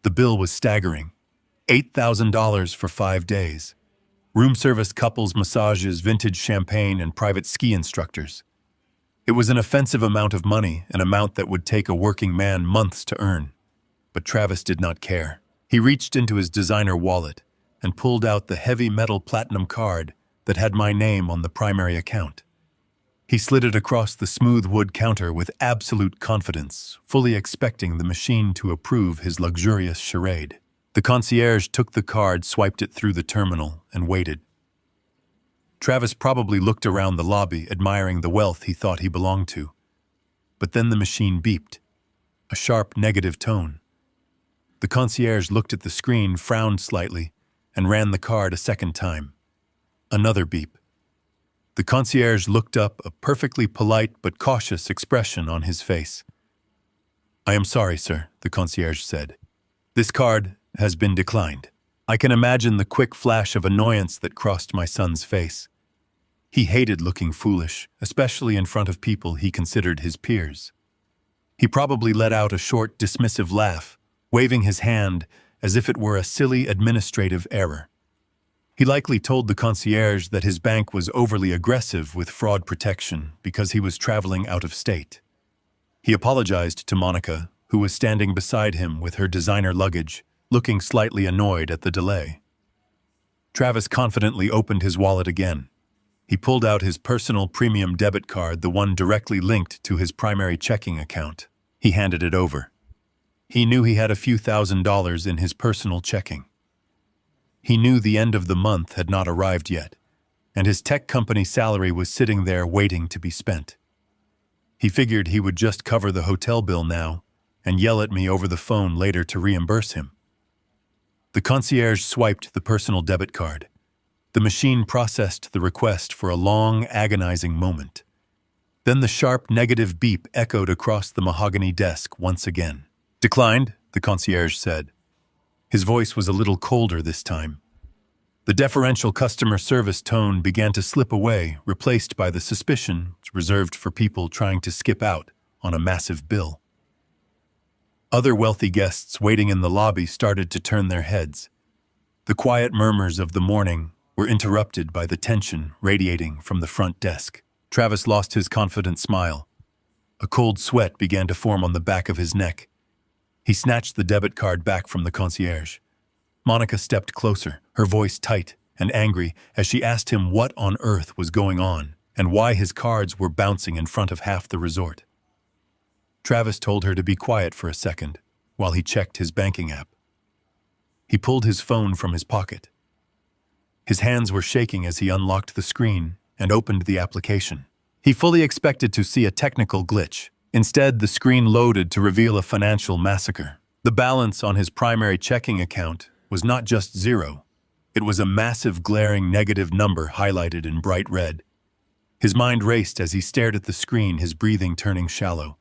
The bill was staggering. $8,000 for 5 days. Room service, couples massages, vintage champagne, and private ski instructors. It was an offensive amount of money, an amount that would take a working man months to earn. But Travis did not care. He reached into his designer wallet and pulled out the heavy metal Platinum card that had my name on the primary account. He slid it across the smooth wood counter with absolute confidence, fully expecting the machine to approve his luxurious charade. The concierge took the card, swiped it through the terminal, and waited. Travis probably looked around the lobby, admiring the wealth he thought he belonged to. But then the machine beeped, a sharp negative tone. The concierge looked at the screen, frowned slightly, and ran the card a second time. Another beep. The concierge looked up, a perfectly polite but cautious expression on his face. "I am sorry, sir," the concierge said. "This card has been declined." I can imagine the quick flash of annoyance that crossed my son's face. He hated looking foolish, especially in front of people he considered his peers. He probably let out a short, dismissive laugh, waving his hand as if it were a silly administrative error. He likely told the concierge that his bank was overly aggressive with fraud protection because he was traveling out of state. He apologized to Monica, who was standing beside him with her designer luggage, looking slightly annoyed at the delay. Travis confidently opened his wallet again. He pulled out his personal premium debit card, the one directly linked to his primary checking account. He handed it over. He knew he had a few $1,000s in his personal checking. He knew the end of the month had not arrived yet, and his tech company salary was sitting there waiting to be spent. He figured he would just cover the hotel bill now and yell at me over the phone later to reimburse him. The concierge swiped the personal debit card. The machine processed the request for a long, agonizing moment. Then the sharp negative beep echoed across the mahogany desk once again. "Declined," the concierge said. His voice was a little colder this time. The deferential customer service tone began to slip away, replaced by the suspicion reserved for people trying to skip out on a massive bill. Other wealthy guests waiting in the lobby started to turn their heads. The quiet murmurs of the morning were interrupted by the tension radiating from the front desk. Travis lost his confident smile. A cold sweat began to form on the back of his neck. He snatched the debit card back from the concierge. Monica stepped closer, her voice tight and angry as she asked him what on earth was going on and why his cards were bouncing in front of half the resort. Travis told her to be quiet for a second while he checked his banking app. He pulled his phone from his pocket. His hands were shaking as he unlocked the screen and opened the application. He fully expected to see a technical glitch. Instead, the screen loaded to reveal a financial massacre. The balance on his primary checking account was not just zero. It was a massive, glaring negative number highlighted in bright red. His mind raced as he stared at the screen, his breathing turning shallow.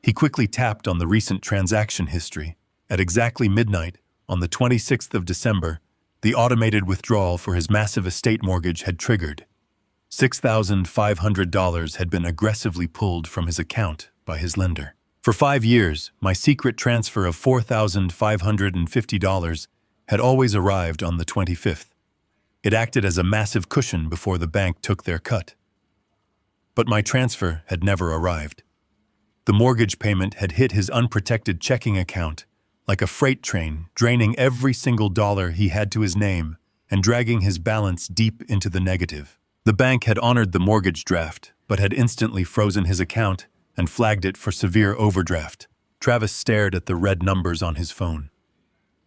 He quickly tapped on the recent transaction history. At exactly midnight, on the 26th of December, the automated withdrawal for his massive estate mortgage had triggered. $6,500 had been aggressively pulled from his account by his lender. For 5 years, my secret transfer of $4,550 had always arrived on the 25th. It acted as a massive cushion before the bank took their cut. But my transfer had never arrived. The mortgage payment had hit his unprotected checking account like a freight train, draining every single dollar he had to his name and dragging his balance deep into the negative. The bank had honored the mortgage draft, but had instantly frozen his account and flagged it for severe overdraft. Travis stared at the red numbers on his phone.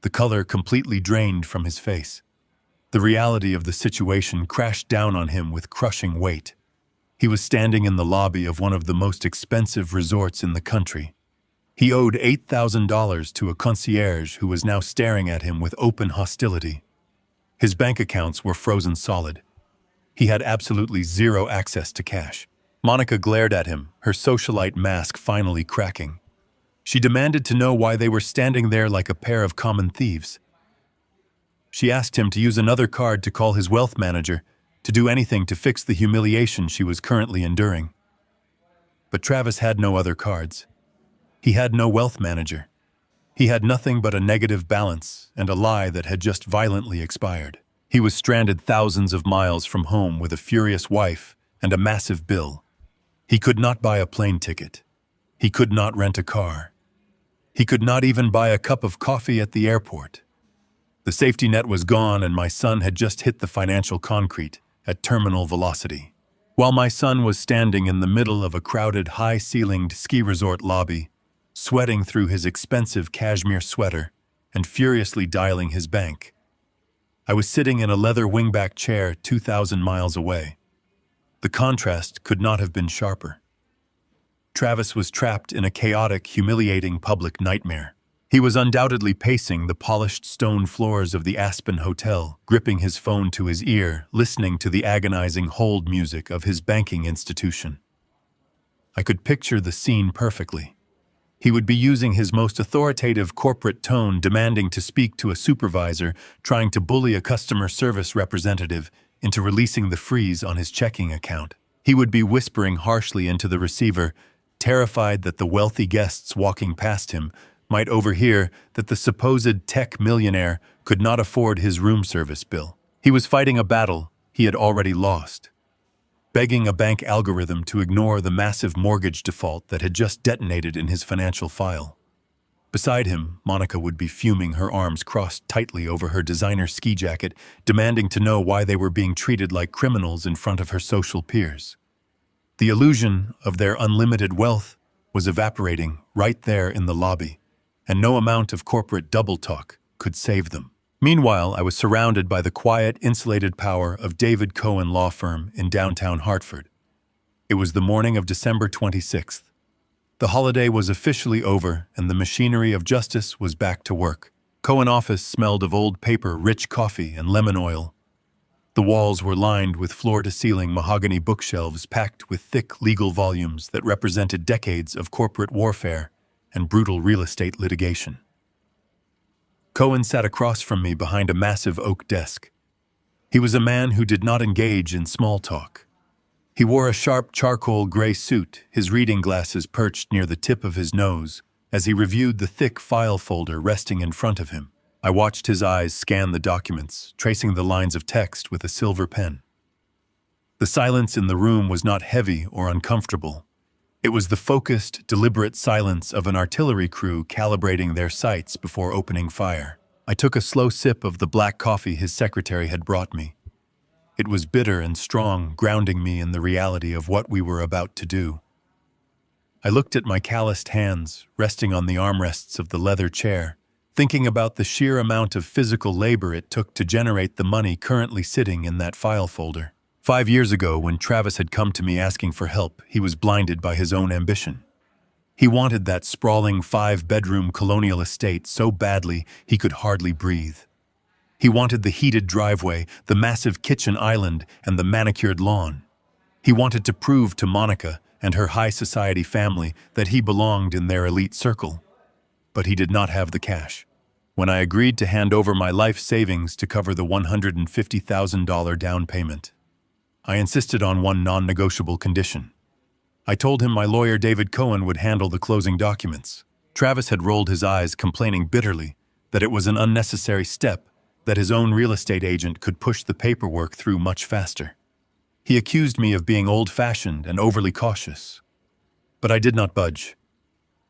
The color completely drained from his face. The reality of the situation crashed down on him with crushing weight. He was standing in the lobby of one of the most expensive resorts in the country. He owed $8,000 to a concierge who was now staring at him with open hostility. His bank accounts were frozen solid. He had absolutely zero access to cash. Monica glared at him, her socialite mask finally cracking. She demanded to know why they were standing there like a pair of common thieves. She asked him to use another card to call his wealth manager, to do anything to fix the humiliation she was currently enduring. But Travis had no other cards. He had no wealth manager. He had nothing but a negative balance and a lie that had just violently expired. He was stranded thousands of miles from home with a furious wife and a massive bill. He could not buy a plane ticket. He could not rent a car. He could not even buy a cup of coffee at the airport. The safety net was gone, and my son had just hit the financial concrete at terminal velocity. While my son was standing in the middle of a crowded, high-ceilinged ski resort lobby, sweating through his expensive cashmere sweater and furiously dialing his bank, I was sitting in a leather wingback chair 2,000 miles away. The contrast could not have been sharper. Travis was trapped in a chaotic, humiliating public nightmare. He was undoubtedly pacing the polished stone floors of the Aspen Hotel, gripping his phone to his ear, listening to the agonizing hold music of his banking institution. I could picture the scene perfectly. He would be using his most authoritative corporate tone, demanding to speak to a supervisor, trying to bully a customer service representative into releasing the freeze on his checking account. He would be whispering harshly into the receiver, terrified that the wealthy guests walking past him might overhear that the supposed tech millionaire could not afford his room service bill. He was fighting a battle he had already lost, begging a bank algorithm to ignore the massive mortgage default that had just detonated in his financial file. Beside him, Monica would be fuming, her arms crossed tightly over her designer ski jacket, demanding to know why they were being treated like criminals in front of her social peers. The illusion of their unlimited wealth was evaporating right there in the lobby, and no amount of corporate double talk could save them. Meanwhile, I was surrounded by the quiet, insulated power of David Cohen Law Firm in downtown Hartford. It was the morning of December 26th. The holiday was officially over, and the machinery of justice was back to work. Cohen office smelled of old paper, rich coffee, and lemon oil. The walls were lined with floor-to-ceiling mahogany bookshelves packed with thick legal volumes that represented decades of corporate warfare and brutal real estate litigation. Cohen sat across from me behind a massive oak desk. He was a man who did not engage in small talk. He wore a sharp charcoal gray suit, his reading glasses perched near the tip of his nose, as he reviewed the thick file folder resting in front of him. I watched his eyes scan the documents, tracing the lines of text with a silver pen. The silence in the room was not heavy or uncomfortable. It was the focused, deliberate silence of an artillery crew calibrating their sights before opening fire. I took a slow sip of the black coffee his secretary had brought me. It was bitter and strong, grounding me in the reality of what we were about to do. I looked at my calloused hands, resting on the armrests of the leather chair, thinking about the sheer amount of physical labor it took to generate the money currently sitting in that file folder. 5 years ago, when Travis had come to me asking for help, he was blinded by his own ambition. He wanted that sprawling 5-bedroom colonial estate so badly he could hardly breathe. He wanted the heated driveway, the massive kitchen island, and the manicured lawn. He wanted to prove to Monica and her high society family that he belonged in their elite circle. But he did not have the cash. When I agreed to hand over my life savings to cover the $150,000 down payment, I insisted on one non-negotiable condition. I told him my lawyer David Cohen would handle the closing documents. Travis had rolled his eyes, complaining bitterly that it was an unnecessary step, that his own real estate agent could push the paperwork through much faster. He accused me of being old-fashioned and overly cautious. But I did not budge.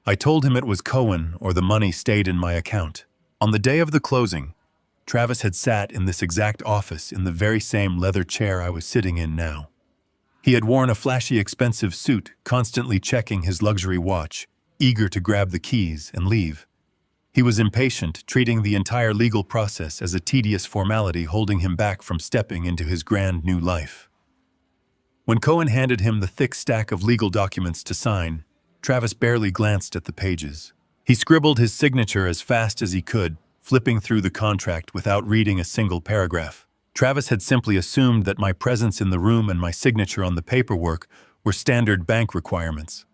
I told him it was Cohen or the money stayed in my account. On the day of the closing, Travis had sat in this exact office in the very same leather chair I was sitting in now. He had worn a flashy, expensive suit, constantly checking his luxury watch, eager to grab the keys and leave. He was impatient, treating the entire legal process as a tedious formality, holding him back from stepping into his grand new life. When Cohen handed him the thick stack of legal documents to sign, Travis barely glanced at the pages. He scribbled his signature as fast as he could, flipping through the contract without reading a single paragraph. Travis had simply assumed that my presence in the room and my signature on the paperwork were standard bank requirements.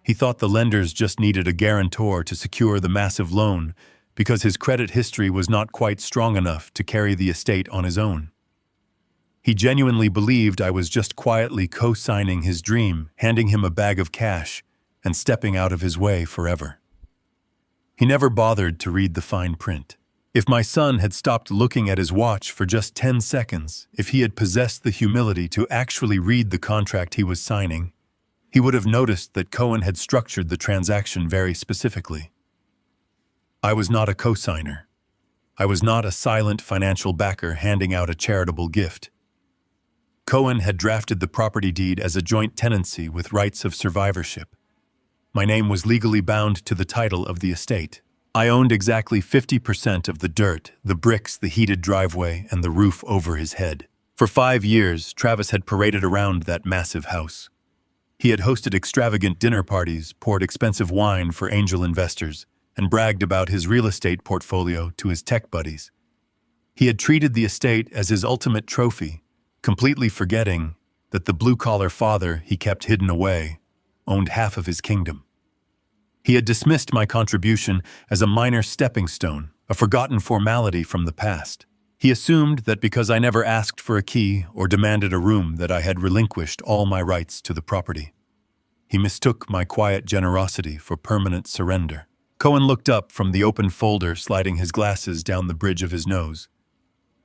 He thought the lenders just needed a guarantor to secure the massive loan because his credit history was not quite strong enough to carry the estate on his own. He genuinely believed I was just quietly co-signing his dream, handing him a bag of cash, and stepping out of his way forever. He never bothered to read the fine print. If my son had stopped looking at his watch for just 10 seconds, if he had possessed the humility to actually read the contract he was signing, he would have noticed that Cohen had structured the transaction very specifically. I was not a co-signer. I was not a silent financial backer handing out a charitable gift. Cohen had drafted the property deed as a joint tenancy with rights of survivorship. My name was legally bound to the title of the estate. I owned exactly 50% of the dirt, the bricks, the heated driveway, and the roof over his head. For 5 years, Travis had paraded around that massive house. He had hosted extravagant dinner parties, poured expensive wine for angel investors, and bragged about his real estate portfolio to his tech buddies. He had treated the estate as his ultimate trophy, completely forgetting that the blue-collar father he kept hidden away owned half of his kingdom. He had dismissed my contribution as a minor stepping stone, a forgotten formality from the past. He assumed that because I never asked for a key or demanded a room that I had relinquished all my rights to the property. He mistook my quiet generosity for permanent surrender. Cohen looked up from the open folder, sliding his glasses down the bridge of his nose.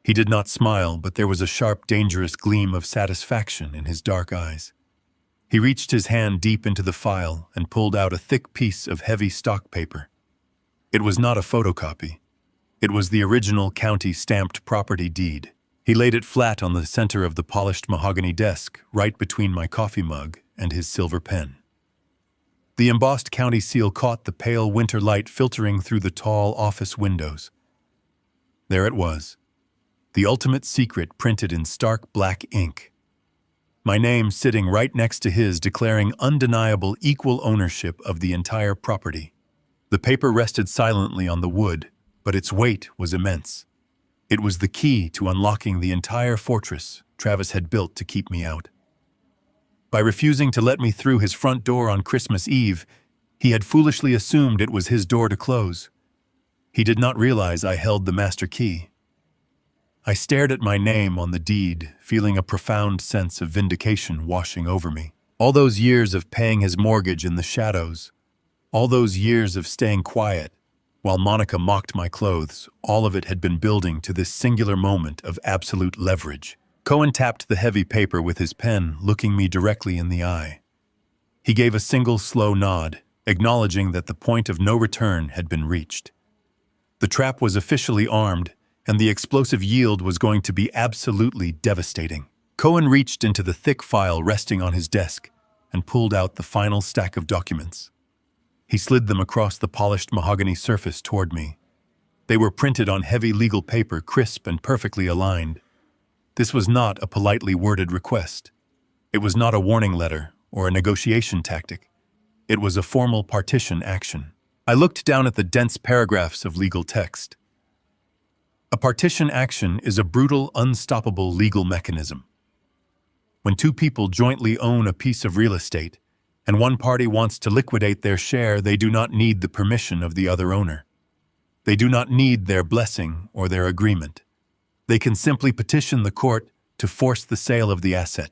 He did not smile, but there was a sharp, dangerous gleam of satisfaction in his dark eyes. He reached his hand deep into the file and pulled out a thick piece of heavy stock paper. It was not a photocopy. It was the original county-stamped property deed. He laid it flat on the center of the polished mahogany desk, right between my coffee mug and his silver pen. The embossed county seal caught the pale winter light filtering through the tall office windows. There it was, the ultimate secret printed in stark black ink. My name sitting right next to his, declaring undeniable equal ownership of the entire property. The paper rested silently on the wood, but its weight was immense. It was the key to unlocking the entire fortress Travis had built to keep me out. By refusing to let me through his front door on Christmas Eve, he had foolishly assumed it was his door to close. He did not realize I held the master key. I stared at my name on the deed, feeling a profound sense of vindication washing over me. All those years of paying his mortgage in the shadows, all those years of staying quiet, while Monica mocked my clothes, all of it had been building to this singular moment of absolute leverage. Cohen tapped the heavy paper with his pen, looking me directly in the eye. He gave a single slow nod, acknowledging that the point of no return had been reached. The trap was officially armed, and the explosive yield was going to be absolutely devastating. Cohen reached into the thick file resting on his desk and pulled out the final stack of documents. He slid them across the polished mahogany surface toward me. They were printed on heavy legal paper, crisp and perfectly aligned. This was not a politely worded request. It was not a warning letter or a negotiation tactic. It was a formal partition action. I looked down at the dense paragraphs of legal text. A partition action is a brutal, unstoppable legal mechanism. When two people jointly own a piece of real estate, and one party wants to liquidate their share, they do not need the permission of the other owner. They do not need their blessing or their agreement. They can simply petition the court to force the sale of the asset.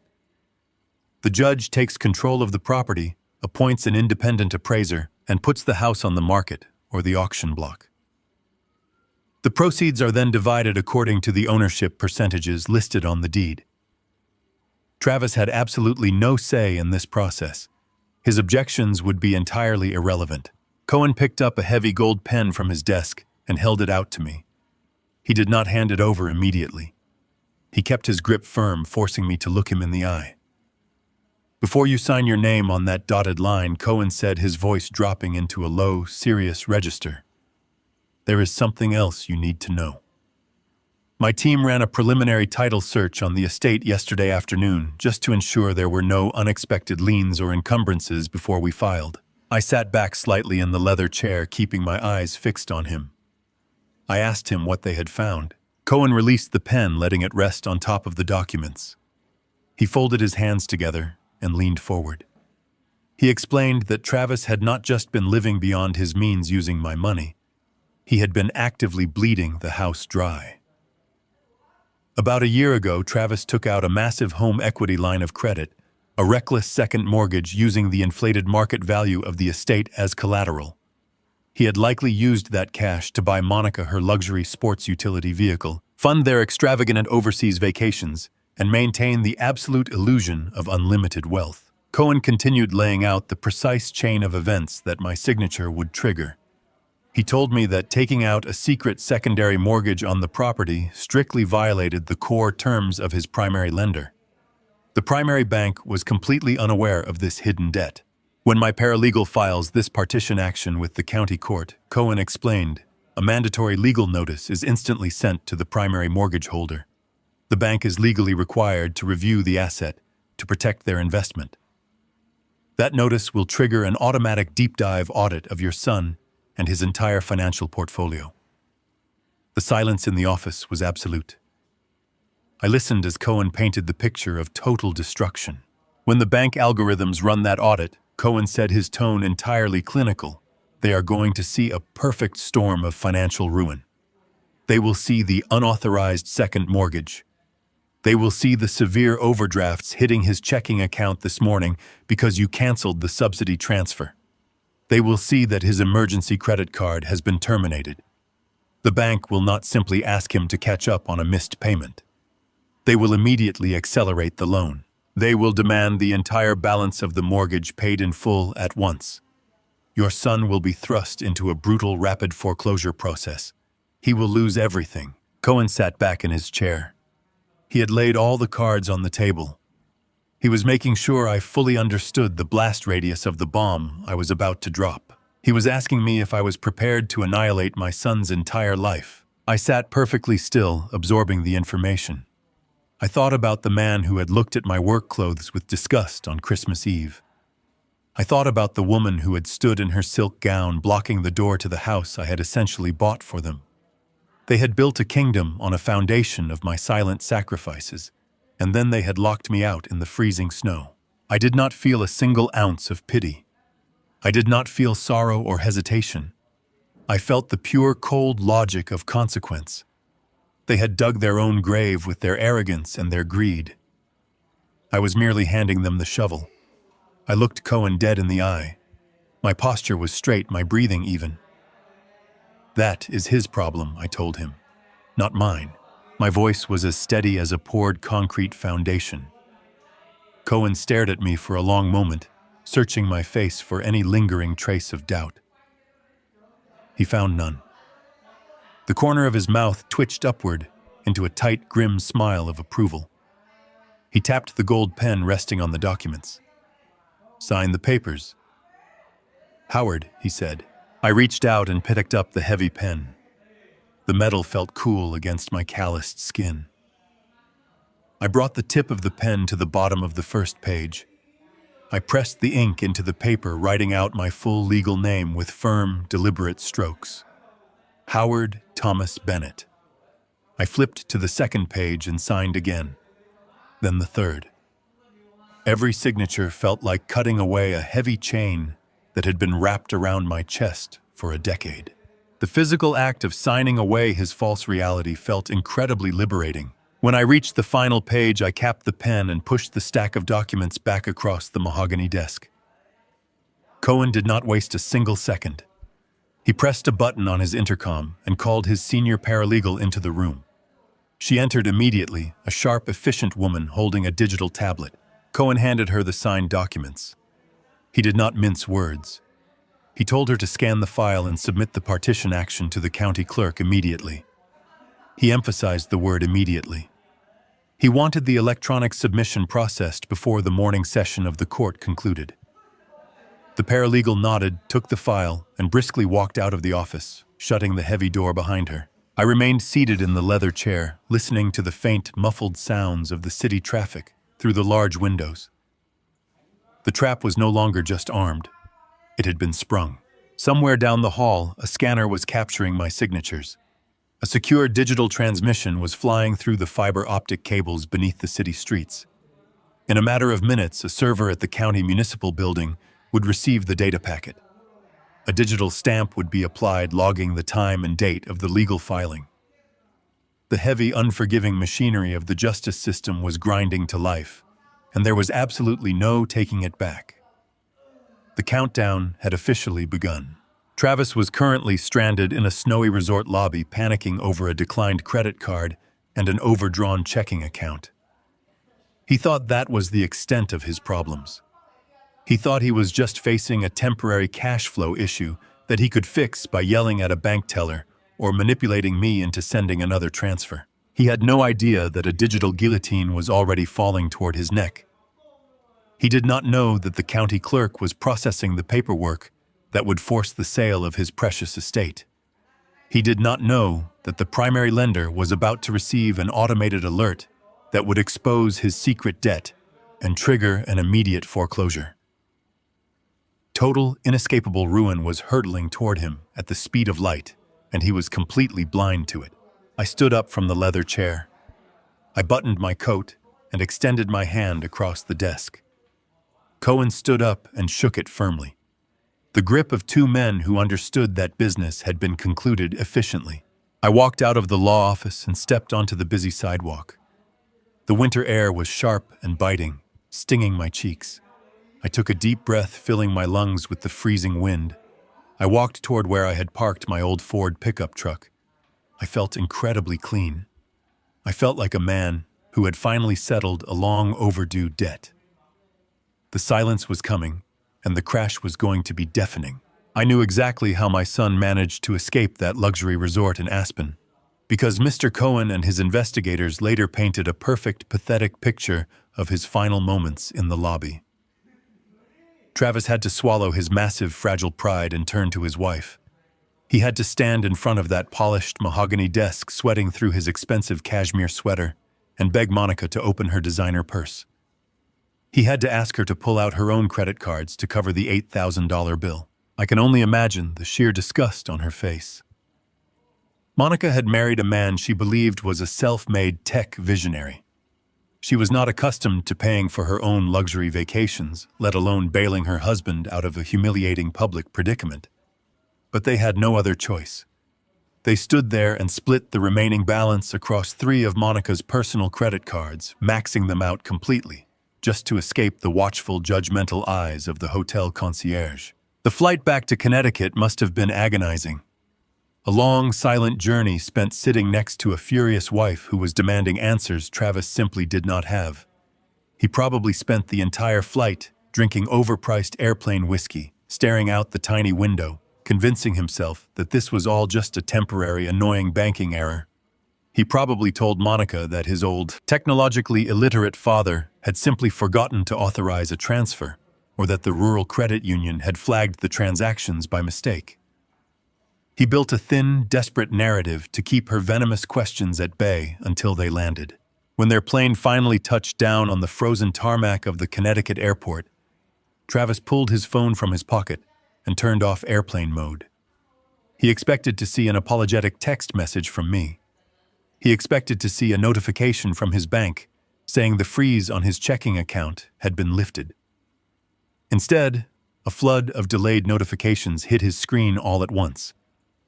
The judge takes control of the property, appoints an independent appraiser, and puts the house on the market or the auction block. The proceeds are then divided according to the ownership percentages listed on the deed. Travis had absolutely no say in this process. His objections would be entirely irrelevant. Cohen picked up a heavy gold pen from his desk and held it out to me. He did not hand it over immediately. He kept his grip firm, forcing me to look him in the eye. "Before you sign your name on that dotted line," Cohen said, his voice dropping into a low, serious register, "there is something else you need to know. My team ran a preliminary title search on the estate yesterday afternoon, just to ensure there were no unexpected liens or encumbrances before we filed." I sat back slightly in the leather chair, keeping my eyes fixed on him. I asked him what they had found. Cohen released the pen, letting it rest on top of the documents. He folded his hands together and leaned forward. He explained that Travis had not just been living beyond his means using my money. He had been actively bleeding the house dry. About a year ago, Travis took out a massive home equity line of credit, a reckless second mortgage using the inflated market value of the estate as collateral. He had likely used that cash to buy Monica her luxury sports utility vehicle, fund their extravagant overseas vacations, and maintain the absolute illusion of unlimited wealth. Cohen continued laying out the precise chain of events that my signature would trigger. He told me that taking out a secret secondary mortgage on the property strictly violated the core terms of his primary lender. The primary bank was completely unaware of this hidden debt. When my paralegal files this partition action with the county court, Cohen explained, a mandatory legal notice is instantly sent to the primary mortgage holder. The bank is legally required to review the asset to protect their investment. That notice will trigger an automatic deep dive audit of your son and his entire financial portfolio. The silence in the office was absolute. I listened as Cohen painted the picture of total destruction. When the bank algorithms run that audit, Cohen said, his tone entirely clinical, they are going to see a perfect storm of financial ruin. They will see the unauthorized second mortgage. They will see the severe overdrafts hitting his checking account this morning because you canceled the subsidy transfer. They will see that his emergency credit card has been terminated. The bank will not simply ask him to catch up on a missed payment. They will immediately accelerate the loan. They will demand the entire balance of the mortgage paid in full at once. Your son will be thrust into a brutal rapid foreclosure process. He will lose everything. Cohen sat back in his chair. He had laid all the cards on the table. He was making sure I fully understood the blast radius of the bomb I was about to drop. He was asking me if I was prepared to annihilate my son's entire life. I sat perfectly still, absorbing the information. I thought about the man who had looked at my work clothes with disgust on Christmas Eve. I thought about the woman who had stood in her silk gown blocking the door to the house I had essentially bought for them. They had built a kingdom on a foundation of my silent sacrifices, and then they had locked me out in the freezing snow. I did not feel a single ounce of pity. I did not feel sorrow or hesitation. I felt the pure, cold logic of consequence. They had dug their own grave with their arrogance and their greed. I was merely handing them the shovel. I looked Cohen dead in the eye. My posture was straight, my breathing even. That is his problem, I told him, not mine. My voice was as steady as a poured concrete foundation. Cohen stared at me for a long moment, searching my face for any lingering trace of doubt. He found none. The corner of his mouth twitched upward into a tight, grim smile of approval. He tapped the gold pen resting on the documents. "Sign the papers." "Howard," he said. I reached out and picked up the heavy pen. The metal felt cool against my calloused skin. I brought the tip of the pen to the bottom of the first page. I pressed the ink into the paper, writing out my full legal name with firm, deliberate strokes. Howard Thomas Bennett. I flipped to the second page and signed again, then the third. Every signature felt like cutting away a heavy chain that had been wrapped around my chest for a decade. The physical act of signing away his false reality felt incredibly liberating. When I reached the final page, I capped the pen and pushed the stack of documents back across the mahogany desk. Cohen did not waste a single second. He pressed a button on his intercom and called his senior paralegal into the room. She entered immediately, a sharp, efficient woman holding a digital tablet. Cohen handed her the signed documents. He did not mince words. He told her to scan the file and submit the partition action to the county clerk immediately. He emphasized the word immediately. He wanted the electronic submission processed before the morning session of the court concluded. The paralegal nodded, took the file, and briskly walked out of the office, shutting the heavy door behind her. I remained seated in the leather chair, listening to the faint, muffled sounds of the city traffic through the large windows. The trap was no longer just armed. It had been sprung. Somewhere down the hall, a scanner was capturing my signatures. A secure digital transmission was flying through the fiber optic cables beneath the city streets. In a matter of minutes, a server at the county municipal building would receive the data packet. A digital stamp would be applied, logging the time and date of the legal filing. The heavy, unforgiving machinery of the justice system was grinding to life, and there was absolutely no taking it back. The countdown had officially begun. Travis was currently stranded in a snowy resort lobby, panicking over a declined credit card and an overdrawn checking account. He thought that was the extent of his problems. He thought he was just facing a temporary cash flow issue that he could fix by yelling at a bank teller or manipulating me into sending another transfer. He had no idea that a digital guillotine was already falling toward his neck. He did not know that the county clerk was processing the paperwork that would force the sale of his precious estate. He did not know that the primary lender was about to receive an automated alert that would expose his secret debt and trigger an immediate foreclosure. Total, inescapable ruin was hurtling toward him at the speed of light, and he was completely blind to it. I stood up from the leather chair. I buttoned my coat and extended my hand across the desk. Cohen stood up and shook it firmly. The grip of two men who understood that business had been concluded efficiently. I walked out of the law office and stepped onto the busy sidewalk. The winter air was sharp and biting, stinging my cheeks. I took a deep breath, filling my lungs with the freezing wind. I walked toward where I had parked my old Ford pickup truck. I felt incredibly clean. I felt like a man who had finally settled a long overdue debt. The silence was coming, and the crash was going to be deafening. I knew exactly how my son managed to escape that luxury resort in Aspen, because Mr. Cohen and his investigators later painted a perfect, pathetic picture of his final moments in the lobby. Travis had to swallow his massive, fragile pride and turn to his wife. He had to stand in front of that polished mahogany desk, sweating through his expensive cashmere sweater, and beg Monica to open her designer purse. He had to ask her to pull out her own credit cards to cover the $8,000 bill. I can only imagine the sheer disgust on her face. Monica had married a man she believed was a self-made tech visionary. She was not accustomed to paying for her own luxury vacations, let alone bailing her husband out of a humiliating public predicament. But they had no other choice. They stood there and split the remaining balance across 3 of Monica's personal credit cards, maxing them out completely, just to escape the watchful, judgmental eyes of the hotel concierge. The flight back to Connecticut must have been agonizing. A long, silent journey spent sitting next to a furious wife who was demanding answers Travis simply did not have. He probably spent the entire flight drinking overpriced airplane whiskey, staring out the tiny window, convincing himself that this was all just a temporary, annoying banking error. He probably told Monica that his old, technologically illiterate father had simply forgotten to authorize a transfer, or that the rural credit union had flagged the transactions by mistake. He built a thin, desperate narrative to keep her venomous questions at bay until they landed. When their plane finally touched down on the frozen tarmac of the Connecticut airport, Travis pulled his phone from his pocket and turned off airplane mode. He expected to see an apologetic text message from me. He expected to see a notification from his bank saying the freeze on his checking account had been lifted. Instead, a flood of delayed notifications hit his screen all at once.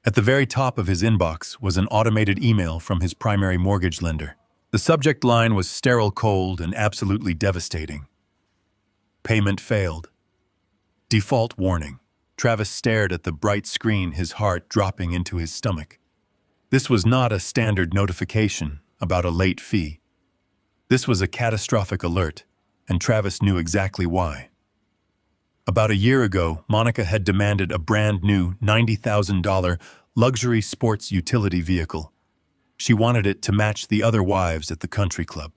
At the very top of his inbox was an automated email from his primary mortgage lender. The subject line was sterile cold and absolutely devastating. Payment failed. Default warning. Travis stared at the bright screen, his heart dropping into his stomach. This was not a standard notification about a late fee. This was a catastrophic alert, and Travis knew exactly why. About a year ago, Monica had demanded a brand new $90,000 luxury sports utility vehicle. She wanted it to match the other wives at the country club.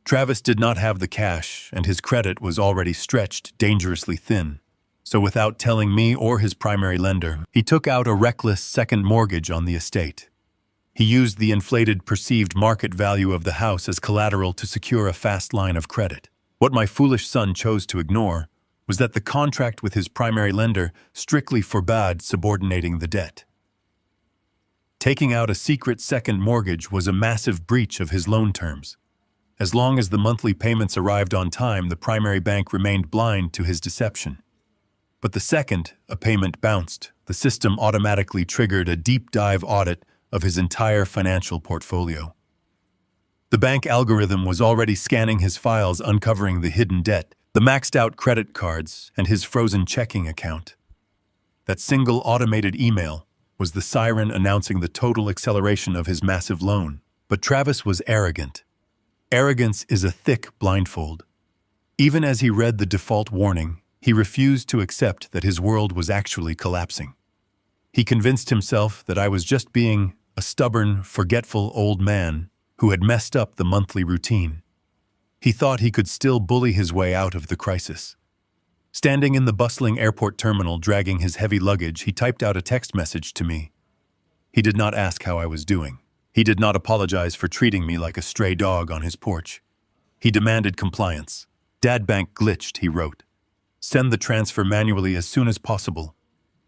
Travis did not have the cash, and his credit was already stretched dangerously thin. So without telling me or his primary lender, he took out a reckless second mortgage on the estate. He used the inflated perceived market value of the house as collateral to secure a fast line of credit. What my foolish son chose to ignore was that the contract with his primary lender strictly forbade subordinating the debt. Taking out a secret second mortgage was a massive breach of his loan terms. As long as the monthly payments arrived on time, the primary bank remained blind to his deception. But the second a payment bounced, the system automatically triggered a deep dive audit of his entire financial portfolio. The bank algorithm was already scanning his files, uncovering the hidden debt, the maxed-out credit cards, and his frozen checking account. That single automated email was the siren announcing the total acceleration of his massive loan. But Travis was arrogant. Arrogance is a thick blindfold. Even as he read the default warning, he refused to accept that his world was actually collapsing. He convinced himself that I was just being a stubborn, forgetful old man who had messed up the monthly routine. He thought he could still bully his way out of the crisis. Standing in the bustling airport terminal, dragging his heavy luggage, he typed out a text message to me. He did not ask how I was doing. He did not apologize for treating me like a stray dog on his porch. He demanded compliance. "Dad bank glitched," he wrote. "Send the transfer manually as soon as possible.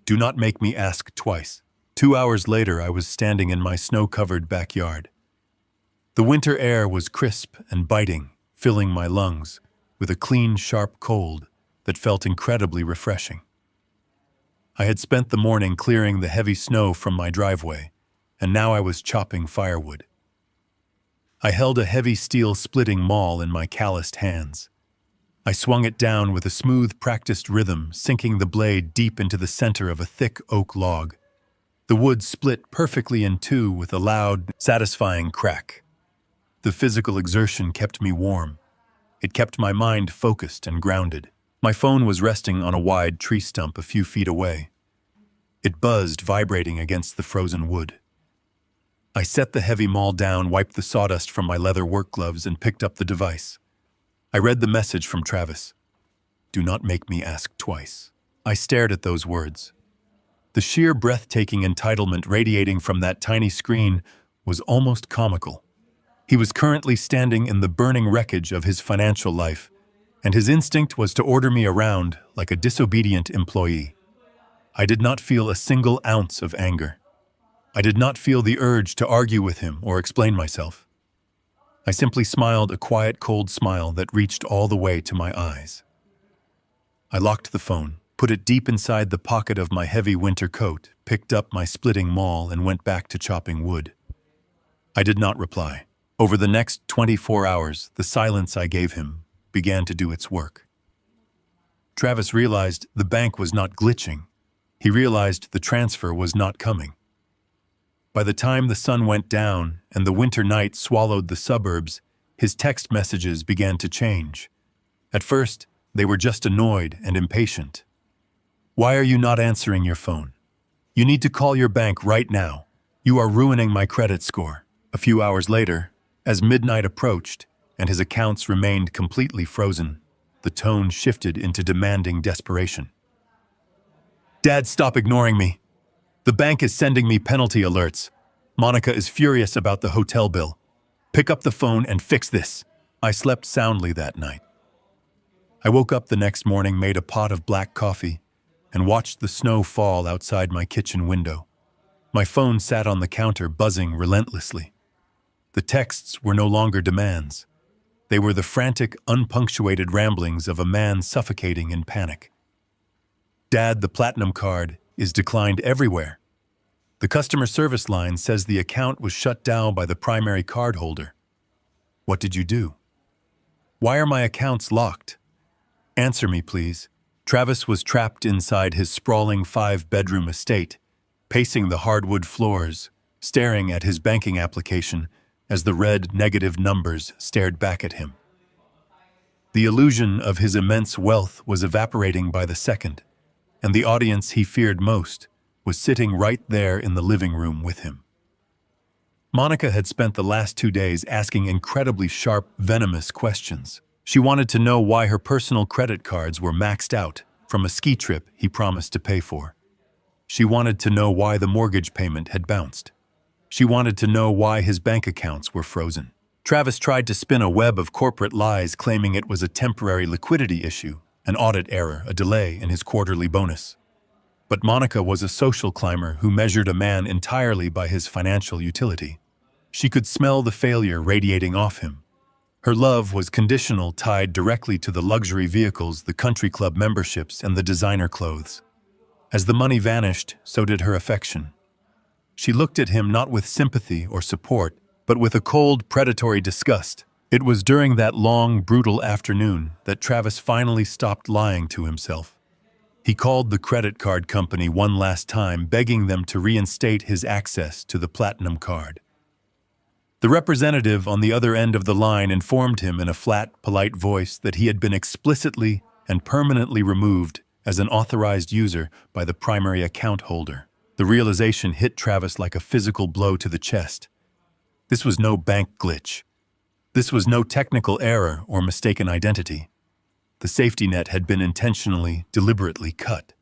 Do not make me ask twice." 2 hours later, I was standing in my snow-covered backyard. The winter air was crisp and biting, filling my lungs with a clean, sharp cold that felt incredibly refreshing. I had spent the morning clearing the heavy snow from my driveway, and now I was chopping firewood. I held a heavy steel splitting maul in my calloused hands. I swung it down with a smooth, practiced rhythm, sinking the blade deep into the center of a thick oak log. The wood split perfectly in two with a loud, satisfying crack. The physical exertion kept me warm. It kept my mind focused and grounded. My phone was resting on a wide tree stump a few feet away. It buzzed, vibrating against the frozen wood. I set the heavy maul down, wiped the sawdust from my leather work gloves, and picked up the device. I read the message from Travis. "Do not make me ask twice." I stared at those words. The sheer breathtaking entitlement radiating from that tiny screen was almost comical. He was currently standing in the burning wreckage of his financial life, and his instinct was to order me around like a disobedient employee. I did not feel a single ounce of anger. I did not feel the urge to argue with him or explain myself. I simply smiled, a quiet, cold smile that reached all the way to my eyes. I locked the phone, put it deep inside the pocket of my heavy winter coat, picked up my splitting maul, and went back to chopping wood. I did not reply. Over the next 24 hours, the silence I gave him began to do its work. Travis realized the bank was not glitching. He realized the transfer was not coming. By the time the sun went down and the winter night swallowed the suburbs, his text messages began to change. At first, they were just annoyed and impatient. "Why are you not answering your phone? You need to call your bank right now. You are ruining my credit score." A few hours later, as midnight approached and his accounts remained completely frozen, the tone shifted into demanding desperation. "Dad, stop ignoring me. The bank is sending me penalty alerts. Monica is furious about the hotel bill. Pick up the phone and fix this." I slept soundly that night. I woke up the next morning, made a pot of black coffee, and watched the snow fall outside my kitchen window. My phone sat on the counter, buzzing relentlessly. The texts were no longer demands. They were the frantic, unpunctuated ramblings of a man suffocating in panic. "Dad, the platinum card is declined everywhere. The customer service line says the account was shut down by the primary card holder. What did you do? Why are my accounts locked? Answer me, please." Travis was trapped inside his sprawling 5-bedroom estate, pacing the hardwood floors, staring at his banking application as the red negative numbers stared back at him. The illusion of his immense wealth was evaporating by the second, and the audience he feared most was sitting right there in the living room with him. Monica had spent the last 2 days asking incredibly sharp, venomous questions. She wanted to know why her personal credit cards were maxed out from a ski trip he promised to pay for. She wanted to know why the mortgage payment had bounced. She wanted to know why his bank accounts were frozen. Travis tried to spin a web of corporate lies, claiming it was a temporary liquidity issue, an audit error, a delay in his quarterly bonus. But Monica was a social climber who measured a man entirely by his financial utility. She could smell the failure radiating off him. Her love was conditional, tied directly to the luxury vehicles, the country club memberships, and the designer clothes. As the money vanished, so did her affection. She looked at him not with sympathy or support, but with a cold, predatory disgust. It was during that long, brutal afternoon that Travis finally stopped lying to himself. He called the credit card company one last time, begging them to reinstate his access to the platinum card. The representative on the other end of the line informed him in a flat, polite voice that he had been explicitly and permanently removed as an authorized user by the primary account holder. The realization hit Travis like a physical blow to the chest. This was no bank glitch. This was no technical error or mistaken identity. The safety net had been intentionally, deliberately cut.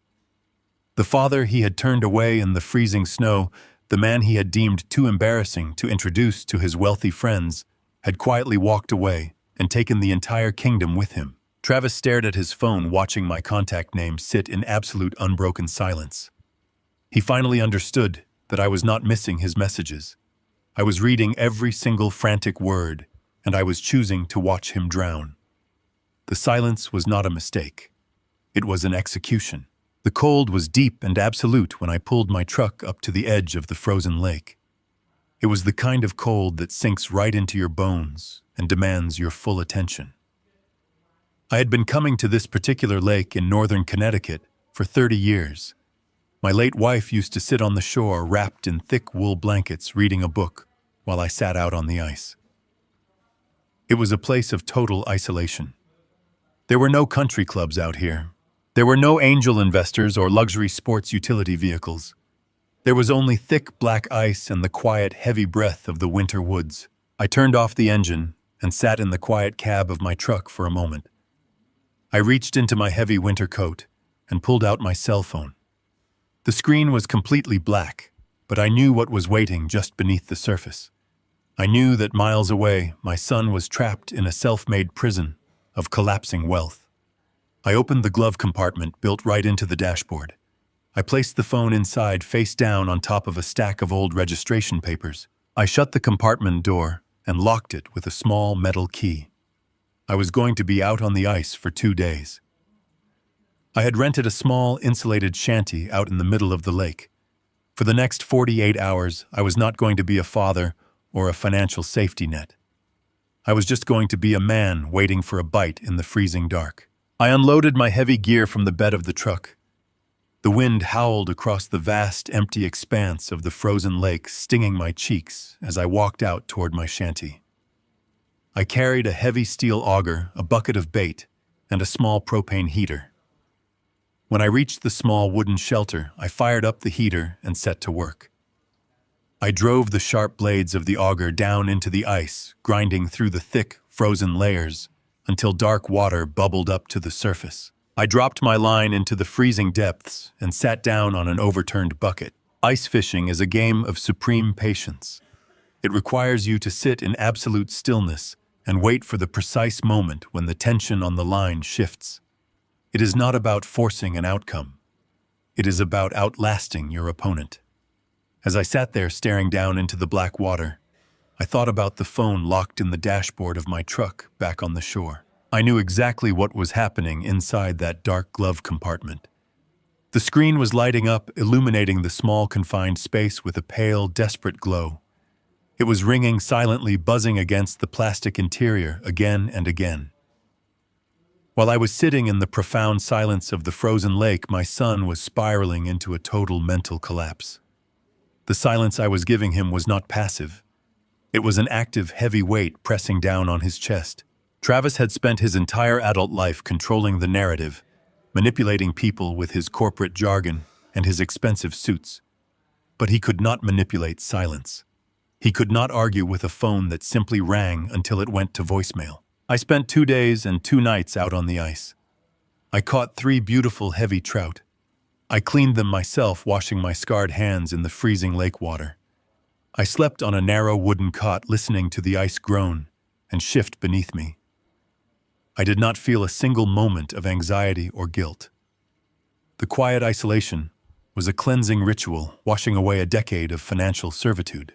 The father he had turned away in the freezing snow, the man he had deemed too embarrassing to introduce to his wealthy friends, had quietly walked away and taken the entire kingdom with him. Travis stared at his phone, watching my contact name sit in absolute unbroken silence. He finally understood that I was not missing his messages. I was reading every single frantic word, and I was choosing to watch him drown. The silence was not a mistake. It was an execution. The cold was deep and absolute when I pulled my truck up to the edge of the frozen lake. It was the kind of cold that sinks right into your bones and demands your full attention. I had been coming to this particular lake in northern Connecticut for 30 years. My late wife used to sit on the shore wrapped in thick wool blankets reading a book while I sat out on the ice. It was a place of total isolation. There were no country clubs out here. There were no angel investors or luxury sports utility vehicles. There was only thick black ice and the quiet, heavy breath of the winter woods. I turned off the engine and sat in the quiet cab of my truck for a moment. I reached into my heavy winter coat and pulled out my cell phone. The screen was completely black, but I knew what was waiting just beneath the surface. I knew that miles away, my son was trapped in a self-made prison of collapsing wealth. I opened the glove compartment built right into the dashboard. I placed the phone inside, face down on top of a stack of old registration papers. I shut the compartment door and locked it with a small metal key. I was going to be out on the ice for 2 days. I had rented a small, insulated shanty out in the middle of the lake. For the next 48 hours, I was not going to be a father or a financial safety net. I was just going to be a man waiting for a bite in the freezing dark. I unloaded my heavy gear from the bed of the truck. The wind howled across the vast, empty expanse of the frozen lake, stinging my cheeks as I walked out toward my shanty. I carried a heavy steel auger, a bucket of bait, and a small propane heater. When I reached the small wooden shelter, I fired up the heater and set to work. I drove the sharp blades of the auger down into the ice, grinding through the thick, frozen layers until dark water bubbled up to the surface. I dropped my line into the freezing depths and sat down on an overturned bucket. Ice fishing is a game of supreme patience. It requires you to sit in absolute stillness and wait for the precise moment when the tension on the line shifts. It is not about forcing an outcome. It is about outlasting your opponent. As I sat there staring down into the black water, I thought about the phone locked in the dashboard of my truck back on the shore. I knew exactly what was happening inside that dark glove compartment. The screen was lighting up, illuminating the small confined space with a pale, desperate glow. It was ringing silently, buzzing against the plastic interior again and again. While I was sitting in the profound silence of the frozen lake, my son was spiraling into a total mental collapse. The silence I was giving him was not passive. It was an active, heavy weight pressing down on his chest. Travis had spent his entire adult life controlling the narrative, manipulating people with his corporate jargon and his expensive suits. But he could not manipulate silence. He could not argue with a phone that simply rang until it went to voicemail. I spent 2 days and 2 nights out on the ice. I caught 3 beautiful heavy trout. I cleaned them myself, washing my scarred hands in the freezing lake water. I slept on a narrow wooden cot, listening to the ice groan and shift beneath me. I did not feel a single moment of anxiety or guilt. The quiet isolation was a cleansing ritual, washing away a decade of financial servitude.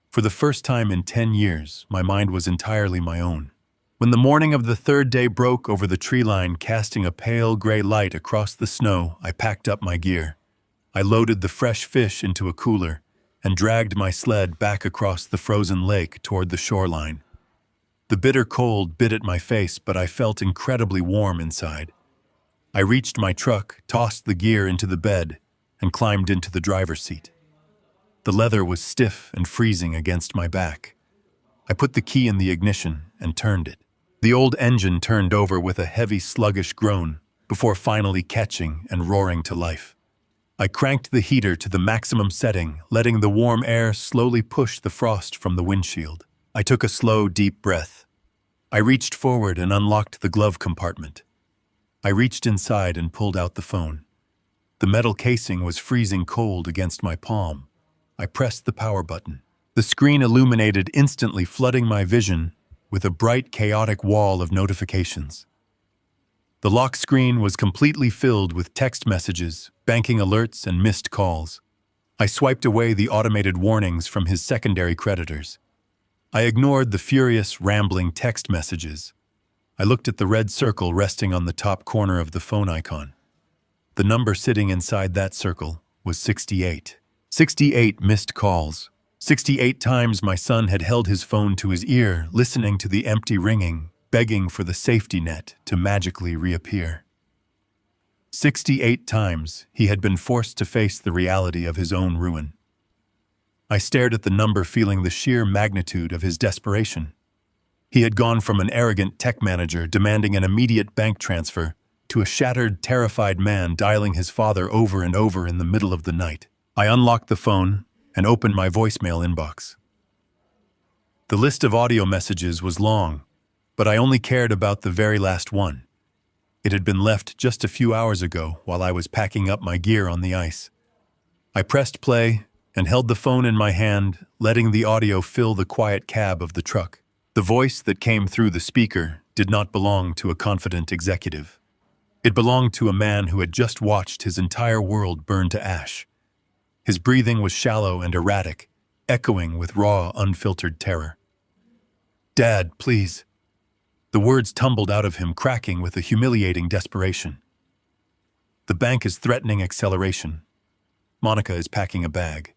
For the first time in 10 years, my mind was entirely my own. When the morning of the 3rd day broke over the tree line, casting a pale gray light across the snow, I packed up my gear. I loaded the fresh fish into a cooler and dragged my sled back across the frozen lake toward the shoreline. The bitter cold bit at my face, but I felt incredibly warm inside. I reached my truck, tossed the gear into the bed, and climbed into the driver's seat. The leather was stiff and freezing against my back. I put the key in the ignition and turned it. The old engine turned over with a heavy, sluggish groan before finally catching and roaring to life. I cranked the heater to the maximum setting, letting the warm air slowly push the frost from the windshield. I took a slow, deep breath. I reached forward and unlocked the glove compartment. I reached inside and pulled out the phone. The metal casing was freezing cold against my palm. I pressed the power button. The screen illuminated instantly, flooding my vision with a bright, chaotic wall of notifications. The lock screen was completely filled with text messages, banking alerts, and missed calls. I swiped away the automated warnings from his secondary creditors. I ignored the furious, rambling text messages. I looked at the red circle resting on the top corner of the phone icon. The number sitting inside that circle was 68. 68 missed calls. 68 times my son had held his phone to his ear, listening to the empty ringing, begging for the safety net to magically reappear. 68 times he had been forced to face the reality of his own ruin. I stared at the number, feeling the sheer magnitude of his desperation. He had gone from an arrogant tech manager demanding an immediate bank transfer to a shattered, terrified man dialing his father over and over in the middle of the night. I unlocked the phone and opened my voicemail inbox. The list of audio messages was long, but I only cared about the very last one. It had been left just a few hours ago while I was packing up my gear on the ice. I pressed play and held the phone in my hand, letting the audio fill the quiet cab of the truck. The voice that came through the speaker did not belong to a confident executive. It belonged to a man who had just watched his entire world burn to ash. His breathing was shallow and erratic, echoing with raw, unfiltered terror. "Dad, please." The words tumbled out of him, cracking with a humiliating desperation. "The bank is threatening acceleration. Monica is packing a bag.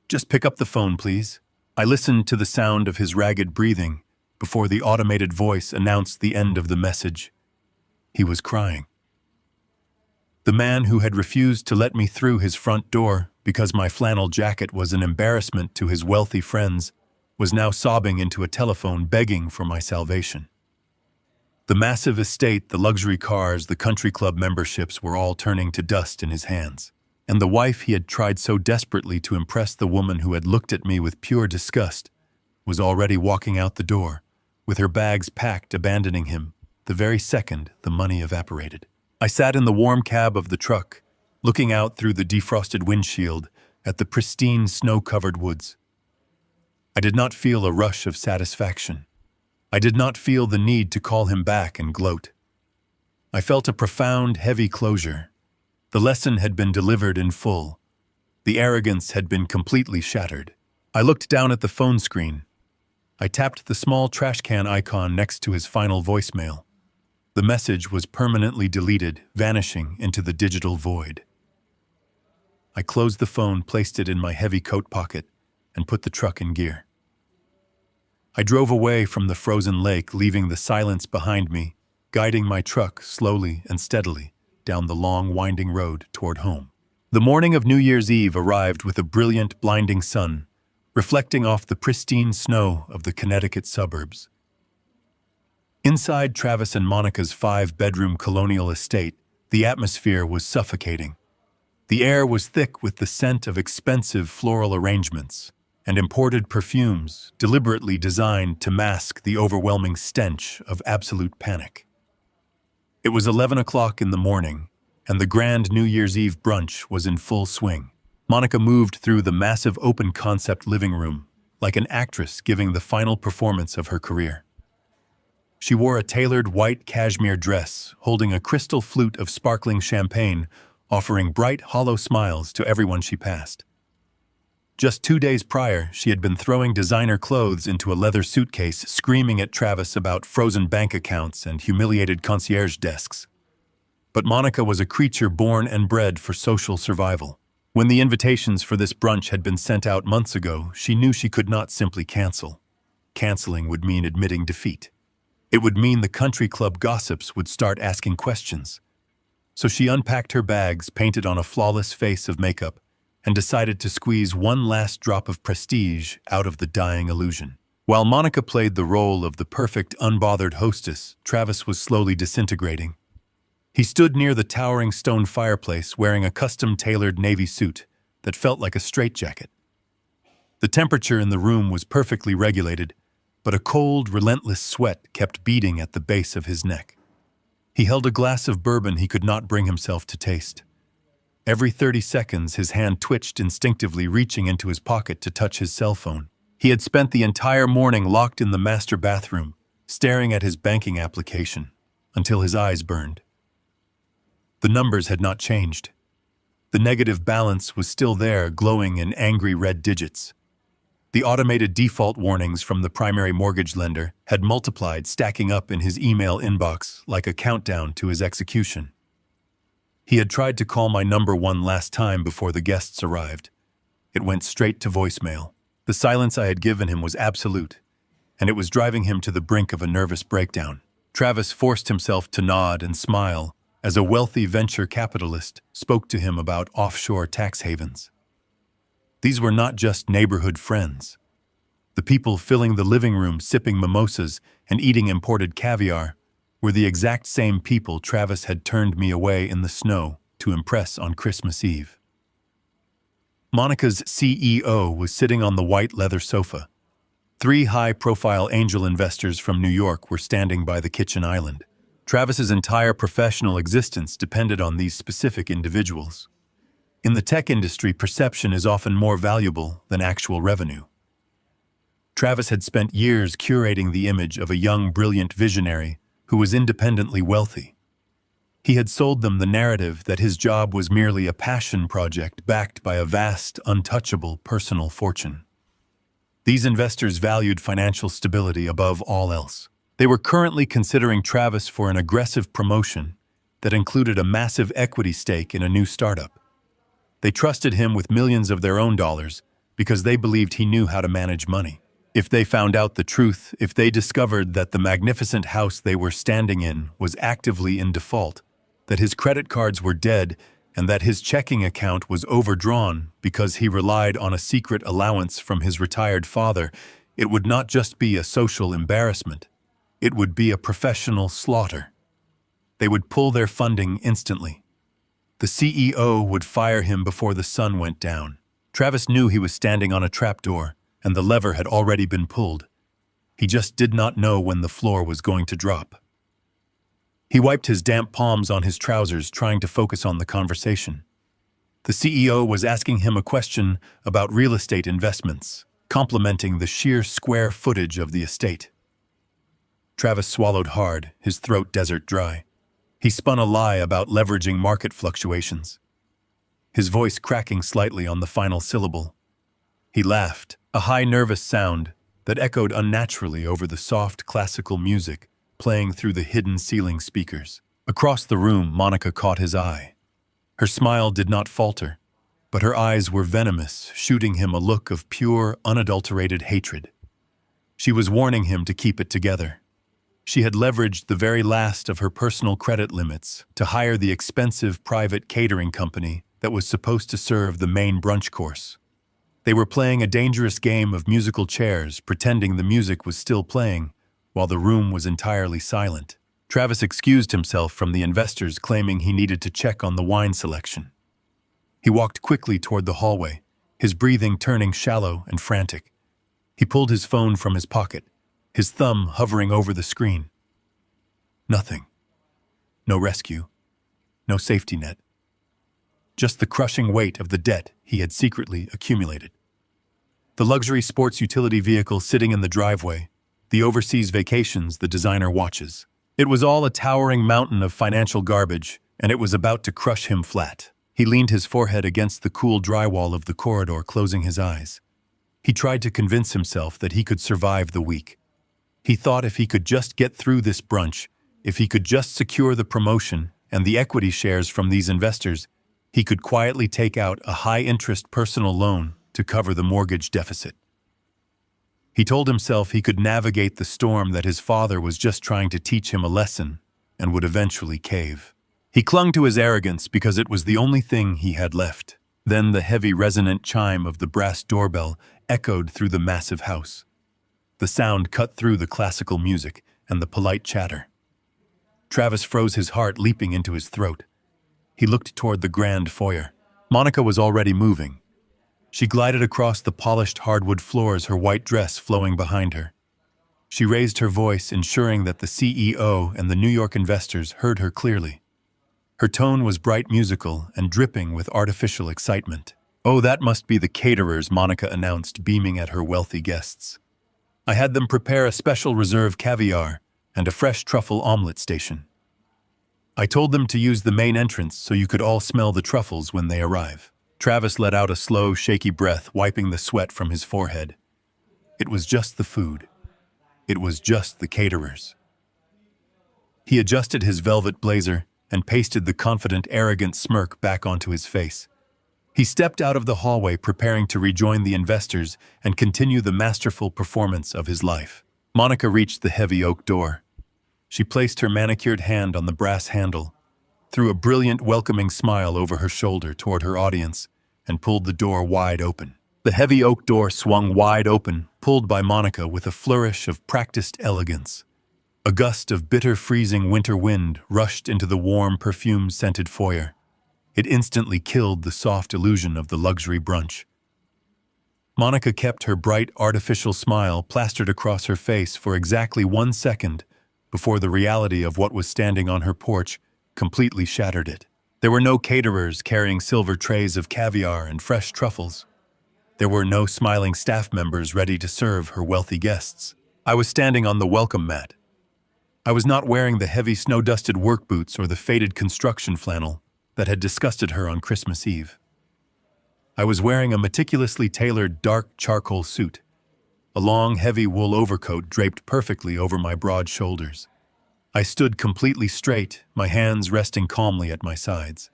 Just pick up the phone, please." I listened to the sound of his ragged breathing before the automated voice announced the end of the message. He was crying. The man who had refused to let me through his front door because my flannel jacket was an embarrassment to his wealthy friends was now sobbing into a telephone, begging for my salvation. The massive estate, the luxury cars, the country club memberships were all turning to dust in his hands. And the wife he had tried so desperately to impress, the woman who had looked at me with pure disgust, was already walking out the door, with her bags packed, abandoning him the very second the money evaporated. I sat in the warm cab of the truck, looking out through the defrosted windshield at the pristine snow-covered woods. I did not feel a rush of satisfaction. I did not feel the need to call him back and gloat. I felt a profound, heavy closure. The lesson had been delivered in full. The arrogance had been completely shattered. I looked down at the phone screen. I tapped the small trash can icon next to his final voicemail. The message was permanently deleted, vanishing into the digital void. I closed the phone, placed it in my heavy coat pocket, and put the truck in gear. I drove away from the frozen lake, leaving the silence behind me, guiding my truck slowly and steadily down the long, winding road toward home. The morning of New Year's Eve arrived with a brilliant, blinding sun, reflecting off the pristine snow of the Connecticut suburbs. Inside Travis and Monica's 5-bedroom colonial estate, the atmosphere was suffocating. The air was thick with the scent of expensive floral arrangements and imported perfumes deliberately designed to mask the overwhelming stench of absolute panic. It was 11 o'clock in the morning, and the grand New Year's Eve brunch was in full swing. Monica moved through the massive open-concept living room like an actress giving the final performance of her career. She wore a tailored white cashmere dress, holding a crystal flute of sparkling champagne, offering bright, hollow smiles to everyone she passed. Just 2 days prior, she had been throwing designer clothes into a leather suitcase, screaming at Travis about frozen bank accounts and humiliated concierge desks. But Monica was a creature born and bred for social survival. When the invitations for this brunch had been sent out months ago, she knew she could not simply cancel. Canceling would mean admitting defeat. It would mean the country club gossips would start asking questions. So she unpacked her bags, painted on a flawless face of makeup, and decided to squeeze one last drop of prestige out of the dying illusion. While Monica played the role of the perfect, unbothered hostess, Travis was slowly disintegrating. He stood near the towering stone fireplace wearing a custom-tailored navy suit that felt like a straitjacket. The temperature in the room was perfectly regulated, but a cold, relentless sweat kept beating at the base of his neck. He held a glass of bourbon he could not bring himself to taste. Every 30 seconds, his hand twitched instinctively, reaching into his pocket to touch his cell phone. He had spent the entire morning locked in the master bathroom, staring at his banking application, until his eyes burned. The numbers had not changed. The negative balance was still there, glowing in angry red digits. The automated default warnings from the primary mortgage lender had multiplied, stacking up in his email inbox like a countdown to his execution. He had tried to call my number one last time before the guests arrived. It went straight to voicemail. The silence I had given him was absolute, and it was driving him to the brink of a nervous breakdown. Travis forced himself to nod and smile as a wealthy venture capitalist spoke to him about offshore tax havens. These were not just neighborhood friends. The people filling the living room sipping mimosas and eating imported caviar were the exact same people Travis had turned me away in the snow to impress on Christmas Eve. Monica's CEO was sitting on the white leather sofa. 3 high-profile angel investors from New York were standing by the kitchen island. Travis's entire professional existence depended on these specific individuals. In the tech industry, perception is often more valuable than actual revenue. Travis had spent years curating the image of a young, brilliant visionary who was independently wealthy. He had sold them the narrative that his job was merely a passion project backed by a vast, untouchable personal fortune. These investors valued financial stability above all else. They were currently considering Travis for an aggressive promotion that included a massive equity stake in a new startup. They trusted him with millions of their own dollars because they believed he knew how to manage money. If they found out the truth, if they discovered that the magnificent house they were standing in was actively in default, that his credit cards were dead, and that his checking account was overdrawn because he relied on a secret allowance from his retired father, it would not just be a social embarrassment. It would be a professional slaughter. They would pull their funding instantly. The CEO would fire him before the sun went down. Travis knew he was standing on a trapdoor, and the lever had already been pulled. He just did not know when the floor was going to drop. He wiped his damp palms on his trousers, trying to focus on the conversation. The CEO was asking him a question about real estate investments, complimenting the sheer square footage of the estate. Travis swallowed hard, his throat desert dry. He spun a lie about leveraging market fluctuations, his voice cracking slightly on the final syllable. He laughed, a high nervous sound that echoed unnaturally over the soft classical music playing through the hidden ceiling speakers. Across the room, Monica caught his eye. Her smile did not falter, but her eyes were venomous, shooting him a look of pure, unadulterated hatred. She was warning him to keep it together. She had leveraged the very last of her personal credit limits to hire the expensive private catering company that was supposed to serve the main brunch course. They were playing a dangerous game of musical chairs, pretending the music was still playing, while the room was entirely silent. Travis excused himself from the investors, claiming he needed to check on the wine selection. He walked quickly toward the hallway, his breathing turning shallow and frantic. He pulled his phone from his pocket, his thumb hovering over the screen. Nothing. No rescue. No safety net. Just the crushing weight of the debt he had secretly accumulated. The luxury sports utility vehicle sitting in the driveway, the overseas vacations, the designer watches. It was all a towering mountain of financial garbage, and it was about to crush him flat. He leaned his forehead against the cool drywall of the corridor, closing his eyes. He tried to convince himself that he could survive the week. He thought if he could just get through this brunch, if he could just secure the promotion and the equity shares from these investors, he could quietly take out a high-interest personal loan to cover the mortgage deficit. He told himself he could navigate the storm, that his father was just trying to teach him a lesson and would eventually cave. He clung to his arrogance because it was the only thing he had left. Then the heavy resonant chime of the brass doorbell echoed through the massive house. The sound cut through the classical music and the polite chatter. Travis froze, his heart leaping into his throat. He looked toward the grand foyer. Monica was already moving. She glided across the polished hardwood floors, her white dress flowing behind her. She raised her voice, ensuring that the CEO and the New York investors heard her clearly. Her tone was bright, musical, and dripping with artificial excitement. "Oh, that must be the caterers," Monica announced, beaming at her wealthy guests. "I had them prepare a special reserve caviar and a fresh truffle omelet station. I told them to use the main entrance so you could all smell the truffles when they arrive." Travis let out a slow, shaky breath, wiping the sweat from his forehead. It was just the food. It was just the caterers. He adjusted his velvet blazer and pasted the confident, arrogant smirk back onto his face. He stepped out of the hallway, preparing to rejoin the investors and continue the masterful performance of his life. Monica reached the heavy oak door. She placed her manicured hand on the brass handle, threw a brilliant, welcoming smile over her shoulder toward her audience, and pulled the door wide open. The heavy oak door swung wide open, pulled by Monica with a flourish of practiced elegance. A gust of bitter freezing winter wind rushed into the warm, perfume-scented foyer. It instantly killed the soft illusion of the luxury brunch. Monica kept her bright, artificial smile plastered across her face for exactly 1 second before the reality of what was standing on her porch completely shattered it. There were no caterers carrying silver trays of caviar and fresh truffles. There were no smiling staff members ready to serve her wealthy guests. I was standing on the welcome mat. I was not wearing the heavy snow-dusted work boots or the faded construction flannel that had disgusted her on Christmas Eve. I was wearing a meticulously tailored dark charcoal suit, a long, heavy wool overcoat draped perfectly over my broad shoulders. I stood completely straight, my hands resting calmly at my sides.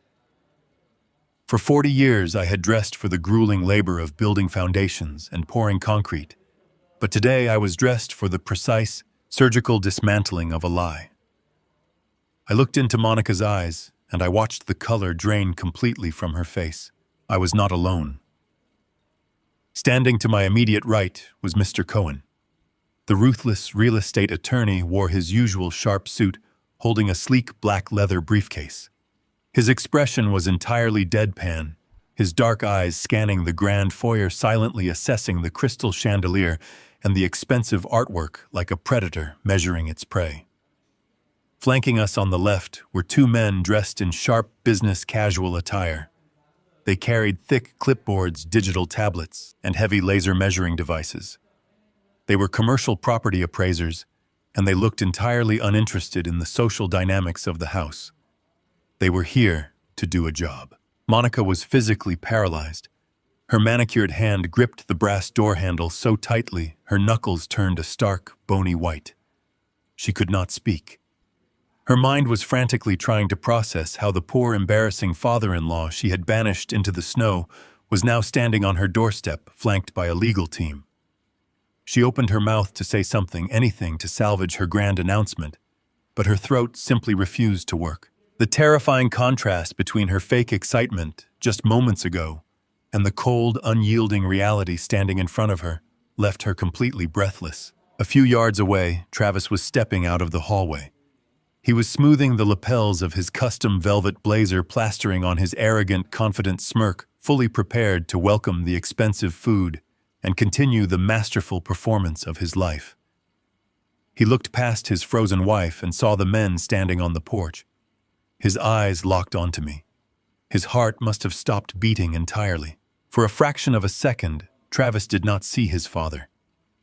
For 40 years, I had dressed for the grueling labor of building foundations and pouring concrete, but today I was dressed for the precise, surgical dismantling of a lie. I looked into Monica's eyes, and I watched the color drain completely from her face. I was not alone. Standing to my immediate right was Mr. Cohen. The ruthless real estate attorney wore his usual sharp suit, holding a sleek black leather briefcase. His expression was entirely deadpan, his dark eyes scanning the grand foyer, silently assessing the crystal chandelier and the expensive artwork like a predator measuring its prey. Flanking us on the left were 2 men dressed in sharp business casual attire. They carried thick clipboards, digital tablets, and heavy laser measuring devices. They were commercial property appraisers, and they looked entirely uninterested in the social dynamics of the house. They were here to do a job. Monica was physically paralyzed. Her manicured hand gripped the brass door handle so tightly her knuckles turned a stark, bony white. She could not speak. Her mind was frantically trying to process how the poor, embarrassing father-in-law she had banished into the snow was now standing on her doorstep, flanked by a legal team. She opened her mouth to say something, anything to salvage her grand announcement, but her throat simply refused to work. The terrifying contrast between her fake excitement just moments ago and the cold, unyielding reality standing in front of her left her completely breathless. A few yards away, Travis was stepping out of the hallway. He was smoothing the lapels of his custom velvet blazer, plastering on his arrogant, confident smirk, fully prepared to welcome the expensive food and continue the masterful performance of his life. He looked past his frozen wife and saw the men standing on the porch. His eyes locked onto me. His heart must have stopped beating entirely. For a fraction of a second, Travis did not see his father.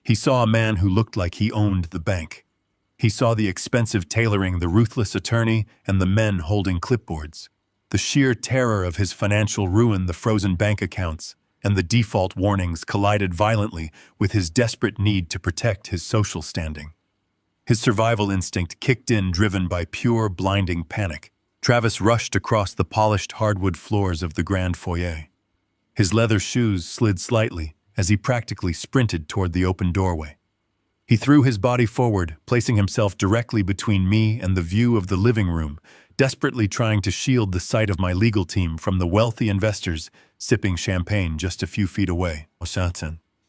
He saw a man who looked like he owned the bank. He saw the expensive tailoring, the ruthless attorney, and the men holding clipboards. The sheer terror of his financial ruin, the frozen bank accounts, and the default warnings collided violently with his desperate need to protect his social standing. His survival instinct kicked in, driven by pure, blinding panic. Travis rushed across the polished hardwood floors of the grand foyer. His leather shoes slid slightly as he practically sprinted toward the open doorway. He threw his body forward, placing himself directly between me and the view of the living room, desperately trying to shield the sight of my legal team from the wealthy investors sipping champagne just a few feet away.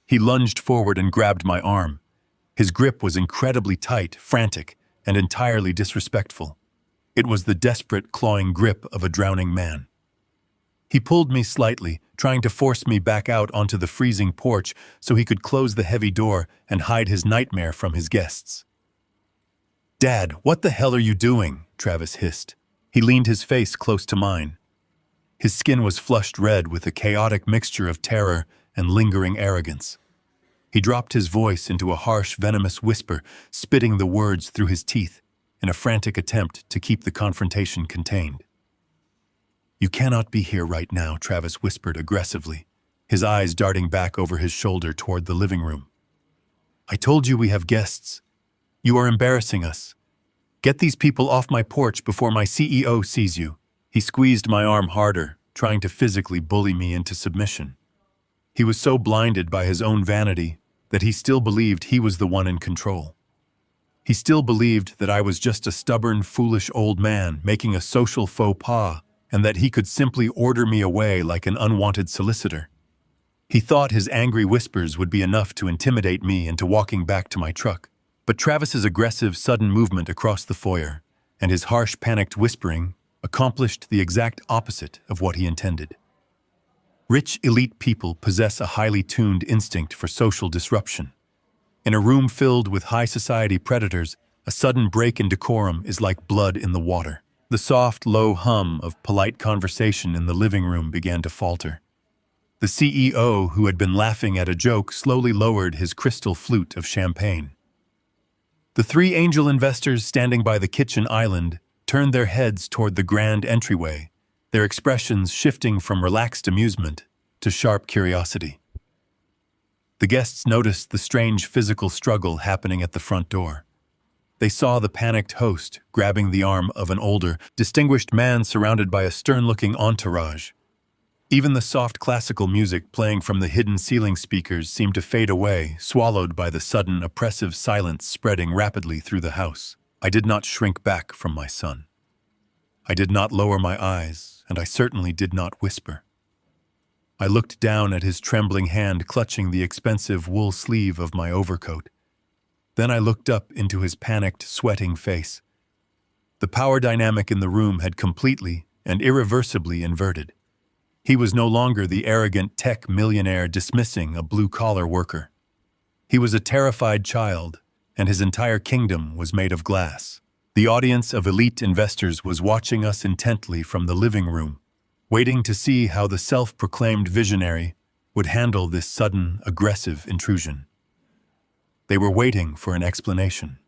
He lunged forward and grabbed my arm. His grip was incredibly tight, frantic, and entirely disrespectful. It was the desperate, clawing grip of a drowning man. He pulled me slightly, trying to force me back out onto the freezing porch so he could close the heavy door and hide his nightmare from his guests. "Dad, what the hell are you doing?" Travis hissed. He leaned his face close to mine. His skin was flushed red with a chaotic mixture of terror and lingering arrogance. He dropped his voice into a harsh, venomous whisper, spitting the words through his teeth in a frantic attempt to keep the confrontation contained. "You cannot be here right now," Travis whispered aggressively, his eyes darting back over his shoulder toward the living room. "I told you we have guests. You are embarrassing us. Get these people off my porch before my CEO sees you." He squeezed my arm harder, trying to physically bully me into submission. He was so blinded by his own vanity that he still believed he was the one in control. He still believed that I was just a stubborn, foolish old man making a social faux pas, and that he could simply order me away like an unwanted solicitor. He thought his angry whispers would be enough to intimidate me into walking back to my truck. But Travis's aggressive, sudden movement across the foyer and his harsh, panicked whispering accomplished the exact opposite of what he intended. Rich, elite people possess a highly tuned instinct for social disruption. In a room filled with high society predators, a sudden break in decorum is like blood in the water. The soft, low hum of polite conversation in the living room began to falter. The CEO, who had been laughing at a joke, slowly lowered his crystal flute of champagne. The three angel investors standing by the kitchen island turned their heads toward the grand entryway, their expressions shifting from relaxed amusement to sharp curiosity. The guests noticed the strange physical struggle happening at the front door. They saw the panicked host grabbing the arm of an older, distinguished man surrounded by a stern-looking entourage. Even the soft classical music playing from the hidden ceiling speakers seemed to fade away, swallowed by the sudden oppressive silence spreading rapidly through the house. I did not shrink back from my son. I did not lower my eyes, and I certainly did not whisper. I looked down at his trembling hand clutching the expensive wool sleeve of my overcoat. Then I looked up into his panicked, sweating face. The power dynamic in the room had completely and irreversibly inverted. He was no longer the arrogant tech millionaire dismissing a blue-collar worker. He was a terrified child, and his entire kingdom was made of glass. The audience of elite investors was watching us intently from the living room, waiting to see how the self-proclaimed visionary would handle this sudden, aggressive intrusion. They were waiting for an explanation.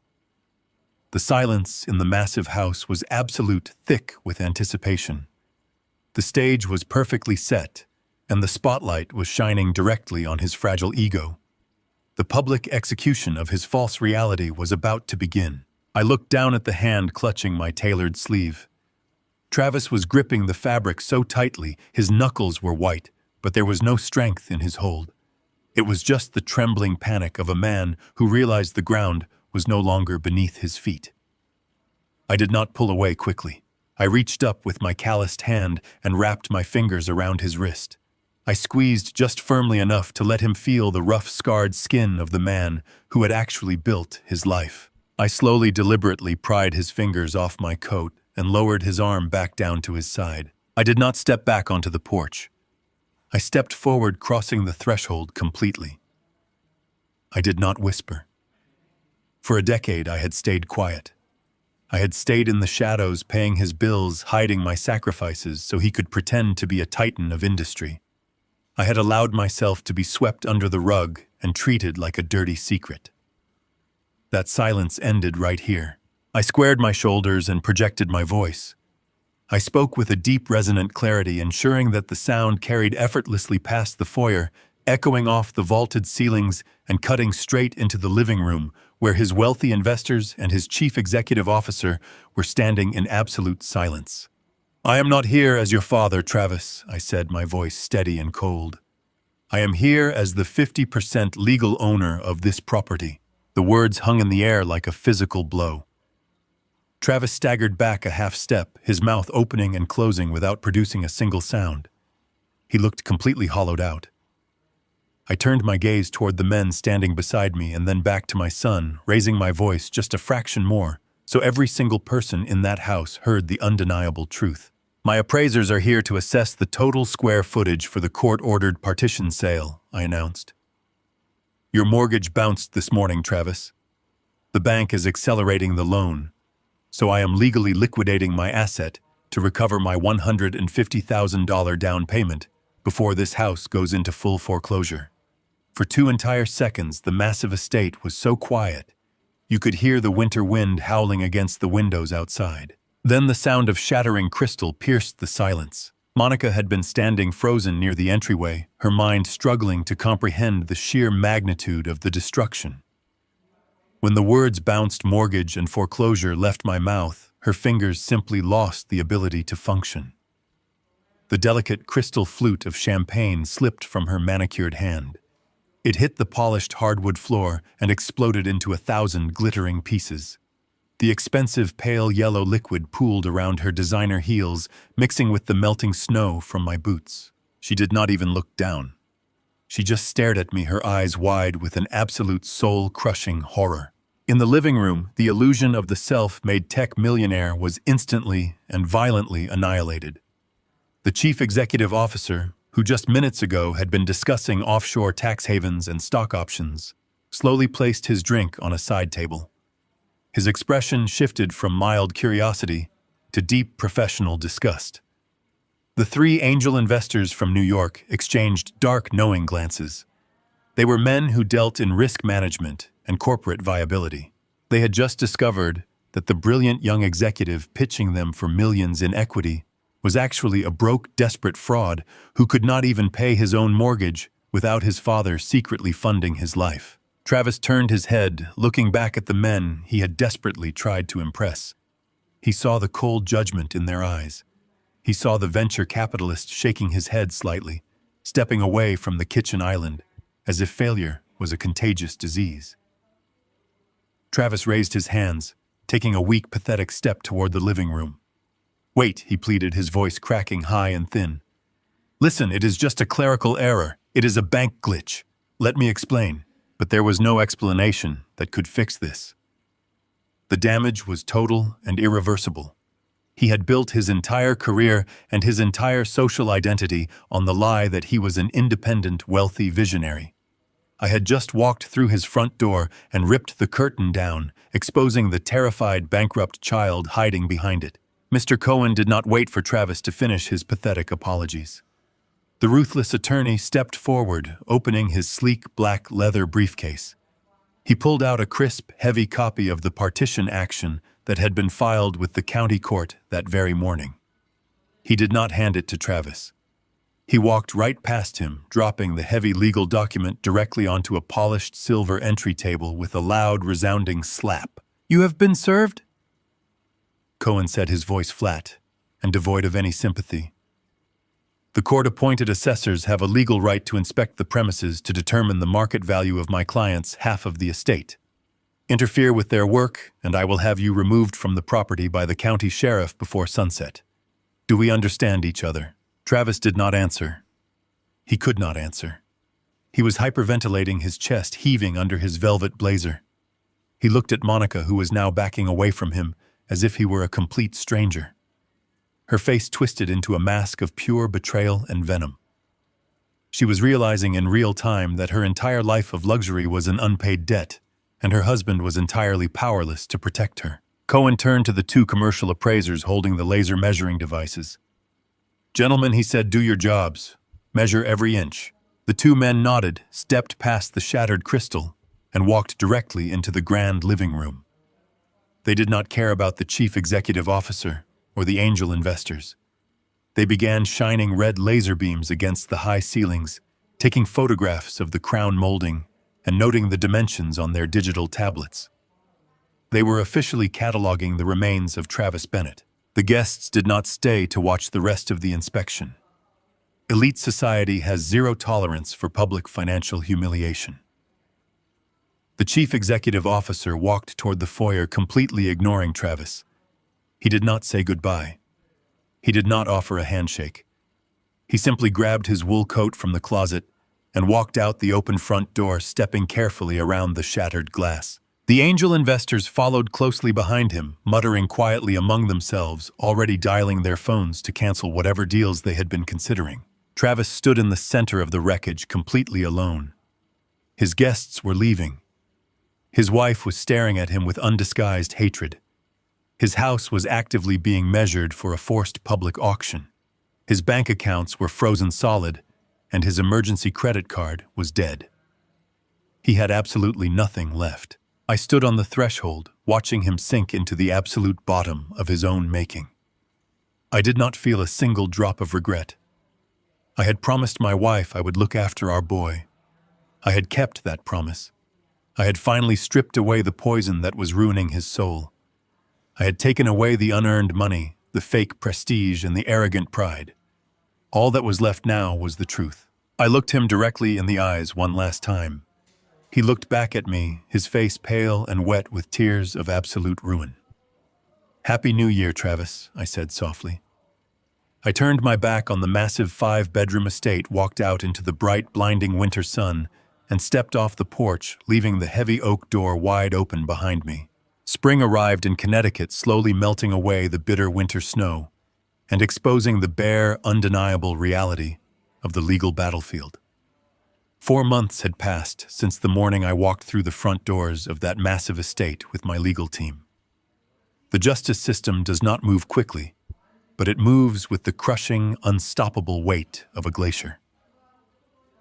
The silence in the massive house was absolute, thick with anticipation. The stage was perfectly set, and the spotlight was shining directly on his fragile ego. The public execution of his false reality was about to begin. I looked down at the hand clutching my tailored sleeve. Travis was gripping the fabric so tightly, his knuckles were white, but there was no strength in his hold. It was just the trembling panic of a man who realized the ground was no longer beneath his feet. I did not pull away quickly. I reached up with my calloused hand and wrapped my fingers around his wrist. I squeezed just firmly enough to let him feel the rough, scarred skin of the man who had actually built his life. I slowly, deliberately pried his fingers off my coat and lowered his arm back down to his side. I did not step back onto the porch. I stepped forward, crossing the threshold completely. I did not whisper. For a decade, I had stayed quiet. I had stayed in the shadows, paying his bills, hiding my sacrifices so he could pretend to be a titan of industry. I had allowed myself to be swept under the rug and treated like a dirty secret. That silence ended right here. I squared my shoulders and projected my voice. I spoke with a deep, resonant clarity, ensuring that the sound carried effortlessly past the foyer, echoing off the vaulted ceilings and cutting straight into the living room, where his wealthy investors and his chief executive officer were standing in absolute silence. "I am not here as your father, Travis," I said, my voice steady and cold. "I am here as the 50% legal owner of this property." The words hung in the air like a physical blow. Travis staggered back a half step, his mouth opening and closing without producing a single sound. He looked completely hollowed out. I turned my gaze toward the men standing beside me and then back to my son, raising my voice just a fraction more, so every single person in that house heard the undeniable truth. "My appraisers are here to assess the total square footage for the court-ordered partition sale," I announced. "Your mortgage bounced this morning, Travis. The bank is accelerating the loan, so I am legally liquidating my asset to recover my $150,000 down payment before this house goes into full foreclosure." For 2 entire seconds, the massive estate was so quiet, you could hear the winter wind howling against the windows outside. Then the sound of shattering crystal pierced the silence. Monica had been standing frozen near the entryway, her mind struggling to comprehend the sheer magnitude of the destruction. When the words "bounced mortgage" and "foreclosure" left my mouth, her fingers simply lost the ability to function. The delicate crystal flute of champagne slipped from her manicured hand. It hit the polished hardwood floor and exploded into 1,000 glittering pieces. The expensive pale yellow liquid pooled around her designer heels, mixing with the melting snow from my boots. She did not even look down. She just stared at me, her eyes wide with an absolute soul-crushing horror. In the living room, the illusion of the self-made tech millionaire was instantly and violently annihilated. The chief executive officer, who just minutes ago had been discussing offshore tax havens and stock options, slowly placed his drink on a side table. His expression shifted from mild curiosity to deep professional disgust. The three angel investors from New York exchanged dark, knowing glances. They were men who dealt in risk management and corporate viability. They had just discovered that the brilliant young executive pitching them for millions in equity was actually a broke, desperate fraud who could not even pay his own mortgage without his father secretly funding his life. Travis turned his head, looking back at the men he had desperately tried to impress. He saw the cold judgment in their eyes. He saw the venture capitalist shaking his head slightly, stepping away from the kitchen island, as if failure was a contagious disease. Travis raised his hands, taking a weak, pathetic step toward the living room. "Wait," he pleaded, his voice cracking high and thin. "Listen, it is just a clerical error. It is a bank glitch. Let me explain." But there was no explanation that could fix this. The damage was total and irreversible. He had built his entire career and his entire social identity on the lie that he was an independent, wealthy visionary. I had just walked through his front door and ripped the curtain down, exposing the terrified, bankrupt child hiding behind it. Mr. Cohen did not wait for Travis to finish his pathetic apologies. The ruthless attorney stepped forward, opening his sleek black leather briefcase. He pulled out a crisp, heavy copy of the partition action that had been filed with the county court that very morning. He did not hand it to Travis. He walked right past him, dropping the heavy legal document directly onto a polished silver entry table with a loud, resounding slap. "You have been served?" Cohen said, his voice flat and devoid of any sympathy. "The court-appointed assessors have a legal right to inspect the premises to determine the market value of my client's half of the estate. Interfere with their work, and I will have you removed from the property by the county sheriff before sunset. Do we understand each other?" Travis did not answer. He could not answer. He was hyperventilating, his chest heaving under his velvet blazer. He looked at Monica, who was now backing away from him, as if he were a complete stranger. Her face twisted into a mask of pure betrayal and venom. She was realizing in real time that her entire life of luxury was an unpaid debt, and her husband was entirely powerless to protect her. Cohen turned to the two commercial appraisers holding the laser measuring devices. "Gentlemen," he said, "do your jobs. Measure every inch." The two men nodded, stepped past the shattered crystal, and walked directly into the grand living room. They did not care about the chief executive officer or the angel investors. They began shining red laser beams against the high ceilings, taking photographs of the crown molding and noting the dimensions on their digital tablets. They were officially cataloging the remains of Travis Bennett. The guests did not stay to watch the rest of the inspection. Elite society has zero tolerance for public financial humiliation. The chief executive officer walked toward the foyer, completely ignoring Travis. He did not say goodbye. He did not offer a handshake. He simply grabbed his wool coat from the closet and walked out the open front door, stepping carefully around the shattered glass. The angel investors followed closely behind him, muttering quietly among themselves, already dialing their phones to cancel whatever deals they had been considering. Travis stood in the center of the wreckage, completely alone. His guests were leaving. His wife was staring at him with undisguised hatred. His house was actively being measured for a forced public auction. His bank accounts were frozen solid, and his emergency credit card was dead. He had absolutely nothing left. I stood on the threshold, watching him sink into the absolute bottom of his own making. I did not feel a single drop of regret. I had promised my wife I would look after our boy. I had kept that promise. I had finally stripped away the poison that was ruining his soul. I had taken away the unearned money, the fake prestige, and the arrogant pride. All that was left now was the truth. I looked him directly in the eyes one last time. He looked back at me, his face pale and wet with tears of absolute ruin. "Happy New Year, Travis," I said softly. I turned my back on the massive 5-bedroom estate, walked out into the bright, blinding winter sun, and stepped off the porch, leaving the heavy oak door wide open behind me. Spring arrived in Connecticut, slowly melting away the bitter winter snow and exposing the bare, undeniable reality of the legal battlefield. 4 months had passed since the morning I walked through the front doors of that massive estate with my legal team. The justice system does not move quickly, but it moves with the crushing, unstoppable weight of a glacier.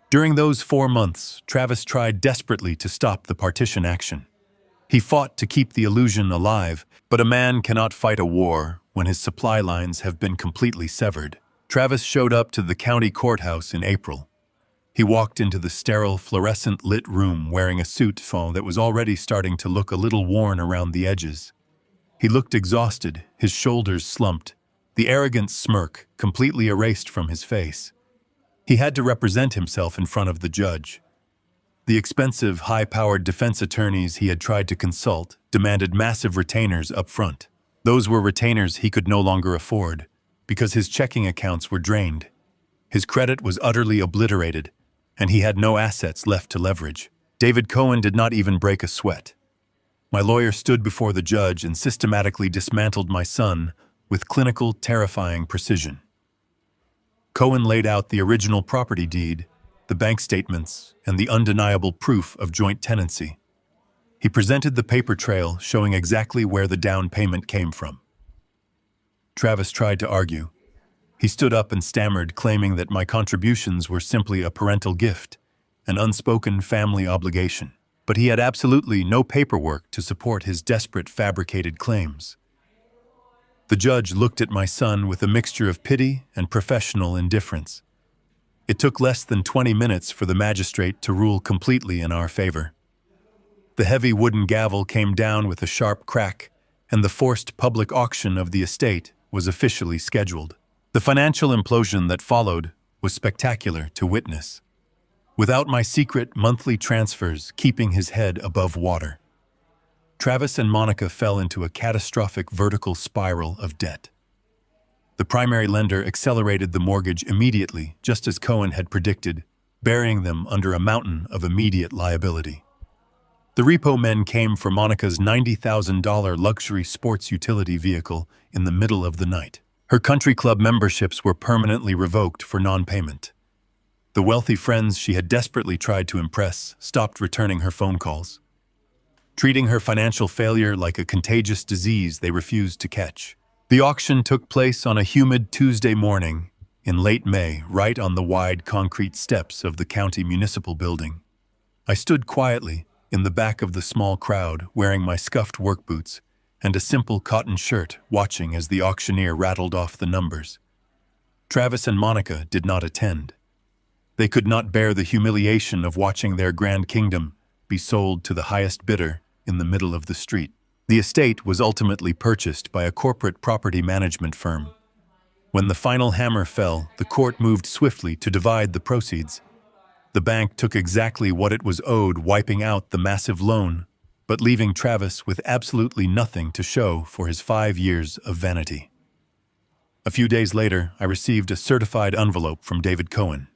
During those 4 months, Travis tried desperately to stop the partition action. He fought to keep the illusion alive, but a man cannot fight a war when his supply lines have been completely severed. Travis showed up to the county courthouse in April. He walked into the sterile, fluorescent-lit room wearing a suit that was already starting to look a little worn around the edges. He looked exhausted, his shoulders slumped, the arrogant smirk completely erased from his face. He had to represent himself in front of the judge. The expensive, high-powered defense attorneys he had tried to consult demanded massive retainers up front. Those were retainers he could no longer afford, because his checking accounts were drained. His credit was utterly obliterated, and he had no assets left to leverage. David Cohen did not even break a sweat. My lawyer stood before the judge and systematically dismantled my son with clinical, terrifying precision. Cohen laid out the original property deed, the bank statements, and the undeniable proof of joint tenancy. He presented the paper trail showing exactly where the down payment came from. Travis tried to argue. He stood up and stammered, claiming that my contributions were simply a parental gift, an unspoken family obligation. But he had absolutely no paperwork to support his desperate, fabricated claims. The judge looked at my son with a mixture of pity and professional indifference. It took less than 20 minutes for the magistrate to rule completely in our favor. The heavy wooden gavel came down with a sharp crack, and the forced public auction of the estate was officially scheduled. The financial implosion that followed was spectacular to witness. Without my secret monthly transfers keeping his head above water, Travis and Monica fell into a catastrophic vertical spiral of debt. The primary lender accelerated the mortgage immediately, just as Cohen had predicted, burying them under a mountain of immediate liability. The repo men came for Monica's $90,000 luxury sports utility vehicle in the middle of the night. Her country club memberships were permanently revoked for non-payment. The wealthy friends she had desperately tried to impress stopped returning her phone calls. Treating her financial failure like a contagious disease they refused to catch. The auction took place on a humid Tuesday morning in late May, right on the wide concrete steps of the county municipal building. I stood quietly in the back of the small crowd, wearing my scuffed work boots and a simple cotton shirt, watching as the auctioneer rattled off the numbers. Travis and Monica did not attend. They could not bear the humiliation of watching their grand kingdom be sold to the highest bidder in the middle of the street. The estate was ultimately purchased by a corporate property management firm. When the final hammer fell, the court moved swiftly to divide the proceeds. The bank took exactly what it was owed, wiping out the massive loan, but leaving Travis with absolutely nothing to show for his 5 years of vanity. A few days later, I received a certified envelope from David Cohen.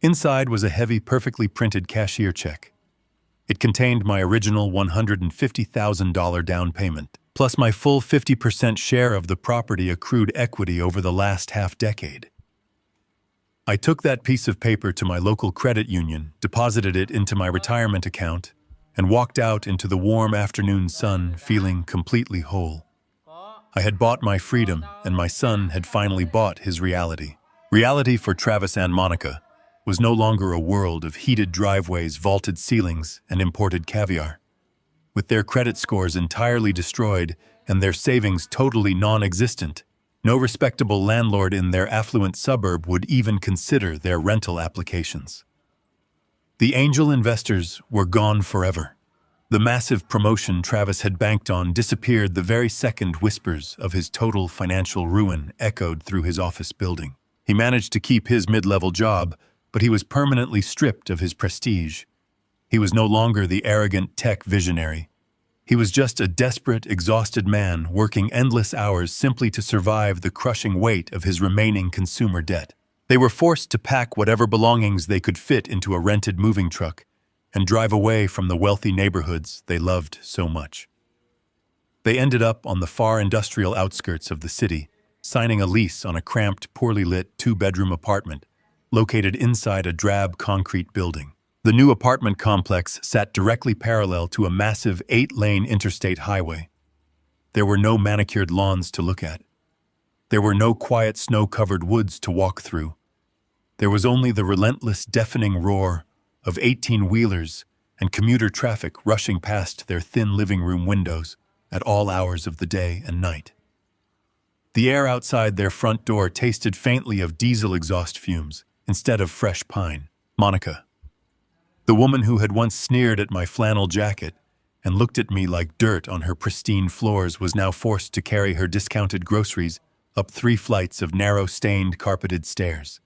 Inside was a heavy, perfectly printed cashier check. It contained my original $150,000 down payment, plus my full 50% share of the property accrued equity over the last half-decade. I took that piece of paper to my local credit union, deposited it into my retirement account, and walked out into the warm afternoon sun feeling completely whole. I had bought my freedom, and my son had finally bought his reality. Reality for Travis and Monica was no longer a world of heated driveways, vaulted ceilings, and imported caviar. With their credit scores entirely destroyed and their savings totally non-existent, no respectable landlord in their affluent suburb would even consider their rental applications. The angel investors were gone forever. The massive promotion Travis had banked on disappeared the very second whispers of his total financial ruin echoed through his office building. He managed to keep his mid-level job, but he was permanently stripped of his prestige. He was no longer the arrogant tech visionary. He was just a desperate, exhausted man working endless hours simply to survive the crushing weight of his remaining consumer debt. They were forced to pack whatever belongings they could fit into a rented moving truck and drive away from the wealthy neighborhoods they loved so much. They ended up on the far industrial outskirts of the city, signing a lease on a cramped, poorly lit two-bedroom apartment located inside a drab concrete building. The new apartment complex sat directly parallel to a massive 8-lane interstate highway. There were no manicured lawns to look at. There were no quiet snow-covered woods to walk through. There was only the relentless, deafening roar of 18-wheelers and commuter traffic rushing past their thin living room windows at all hours of the day and night. The air outside their front door tasted faintly of diesel exhaust fumes instead of fresh pine. Monica, the woman who had once sneered at my flannel jacket and looked at me like dirt on her pristine floors, was now forced to carry her discounted groceries up 3 flights of narrow, stained, carpeted stairs.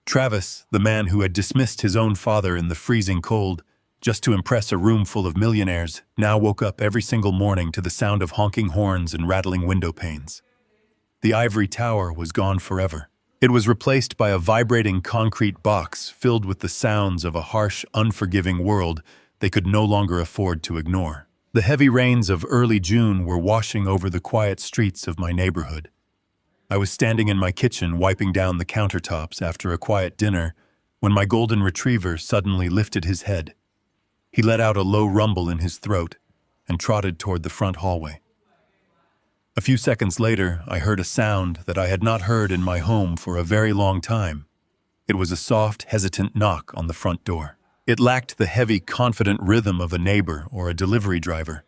Travis, the man who had dismissed his own father in the freezing cold just to impress a room full of millionaires, now woke up every single morning to the sound of honking horns and rattling window panes. The ivory tower was gone forever. It was replaced by a vibrating concrete box filled with the sounds of a harsh, unforgiving world they could no longer afford to ignore. The heavy rains of early June were washing over the quiet streets of my neighborhood. I was standing in my kitchen wiping down the countertops after a quiet dinner when my golden retriever suddenly lifted his head. He let out a low rumble in his throat and trotted toward the front hallway. A few seconds later, I heard a sound that I had not heard in my home for a very long time. It was a soft, hesitant knock on the front door. It lacked the heavy, confident rhythm of a neighbor or a delivery driver.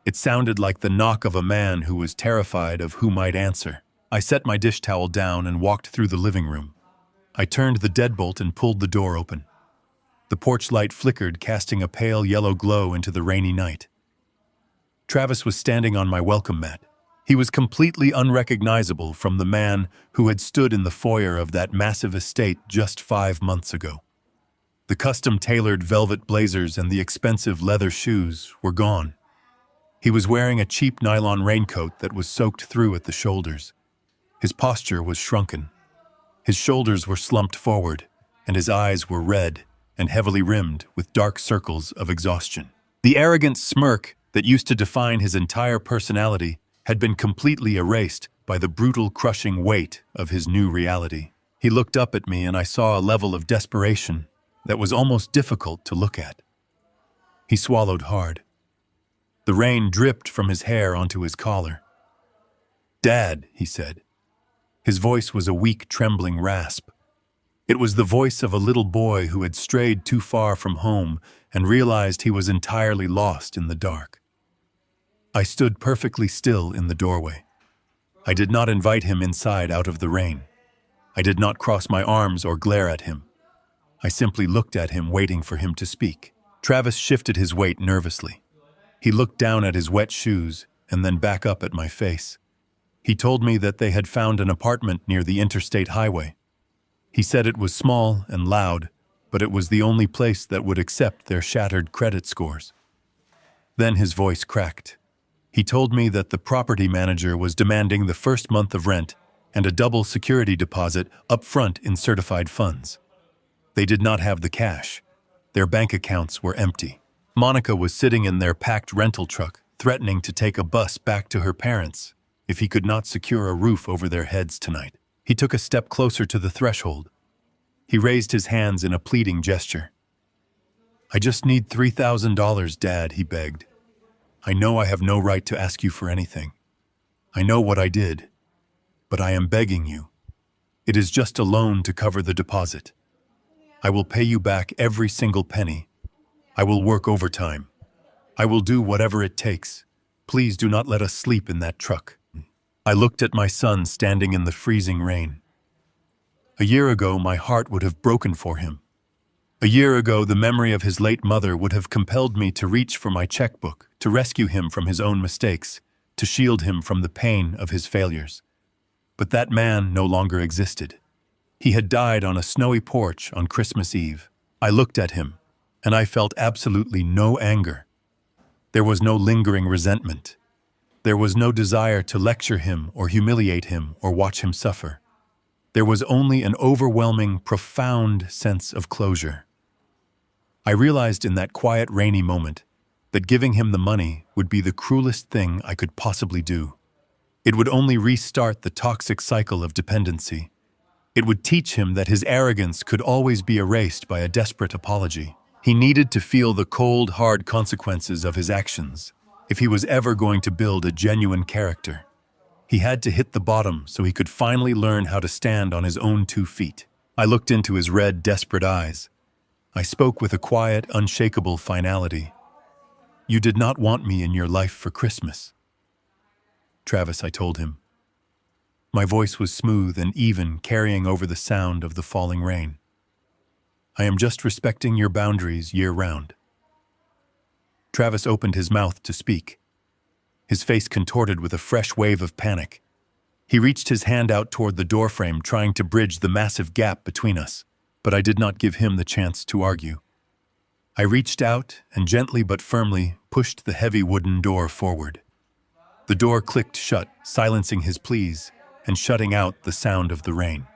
It sounded like the knock of a man who was terrified of who might answer. I set my dish towel down and walked through the living room. I turned the deadbolt and pulled the door open. The porch light flickered, casting a pale yellow glow into the rainy night. Travis was standing on my welcome mat. He was completely unrecognizable from the man who had stood in the foyer of that massive estate just 5 months ago. The custom-tailored velvet blazers and the expensive leather shoes were gone. He was wearing a cheap nylon raincoat that was soaked through at the shoulders. His posture was shrunken. His shoulders were slumped forward, and his eyes were red and heavily rimmed with dark circles of exhaustion. The arrogant smirk that used to define his entire personality had been completely erased by the brutal, crushing weight of his new reality. He looked up at me, and I saw a level of desperation that was almost difficult to look at. He swallowed hard. The rain dripped from his hair onto his collar. "Dad," he said. His voice was a weak, trembling rasp. It was the voice of a little boy who had strayed too far from home and realized he was entirely lost in the dark. I stood perfectly still in the doorway. I did not invite him inside out of the rain. I did not cross my arms or glare at him. I simply looked at him, waiting for him to speak. Travis shifted his weight nervously. He looked down at his wet shoes and then back up at my face. He told me that they had found an apartment near the interstate highway. He said it was small and loud, but it was the only place that would accept their shattered credit scores. Then his voice cracked. He told me that the property manager was demanding the first month of rent and a double security deposit up front in certified funds. They did not have the cash. Their bank accounts were empty. Monica was sitting in their packed rental truck, threatening to take a bus back to her parents if he could not secure a roof over their heads tonight. He took a step closer to the threshold. He raised his hands in a pleading gesture. "I just need $3,000, Dad," he begged. "I know I have no right to ask you for anything. I know what I did, but I am begging you. It is just a loan to cover the deposit. I will pay you back every single penny. I will work overtime. I will do whatever it takes. Please do not let us sleep in that truck." I looked at my son standing in the freezing rain. A year ago, my heart would have broken for him. A year ago, the memory of his late mother would have compelled me to reach for my checkbook, to rescue him from his own mistakes, to shield him from the pain of his failures. But that man no longer existed. He had died on a snowy porch on Christmas Eve. I looked at him, and I felt absolutely no anger. There was no lingering resentment. There was no desire to lecture him or humiliate him or watch him suffer. There was only an overwhelming, profound sense of closure. I realized in that quiet, rainy moment that giving him the money would be the cruelest thing I could possibly do. It would only restart the toxic cycle of dependency. It would teach him that his arrogance could always be erased by a desperate apology. He needed to feel the cold, hard consequences of his actions if he was ever going to build a genuine character. He had to hit the bottom so he could finally learn how to stand on his own 2 feet. I looked into his red, desperate eyes. I spoke with a quiet, unshakable finality. "You did not want me in your life for Christmas." "Travis," I told him. My voice was smooth and even, carrying over the sound of the falling rain. "I am just respecting your boundaries year-round." Travis opened his mouth to speak. His face contorted with a fresh wave of panic. He reached his hand out toward the doorframe, trying to bridge the massive gap between us, but I did not give him the chance to argue. I reached out and gently but firmly pushed the heavy wooden door forward. The door clicked shut, silencing his pleas and shutting out the sound of the rain.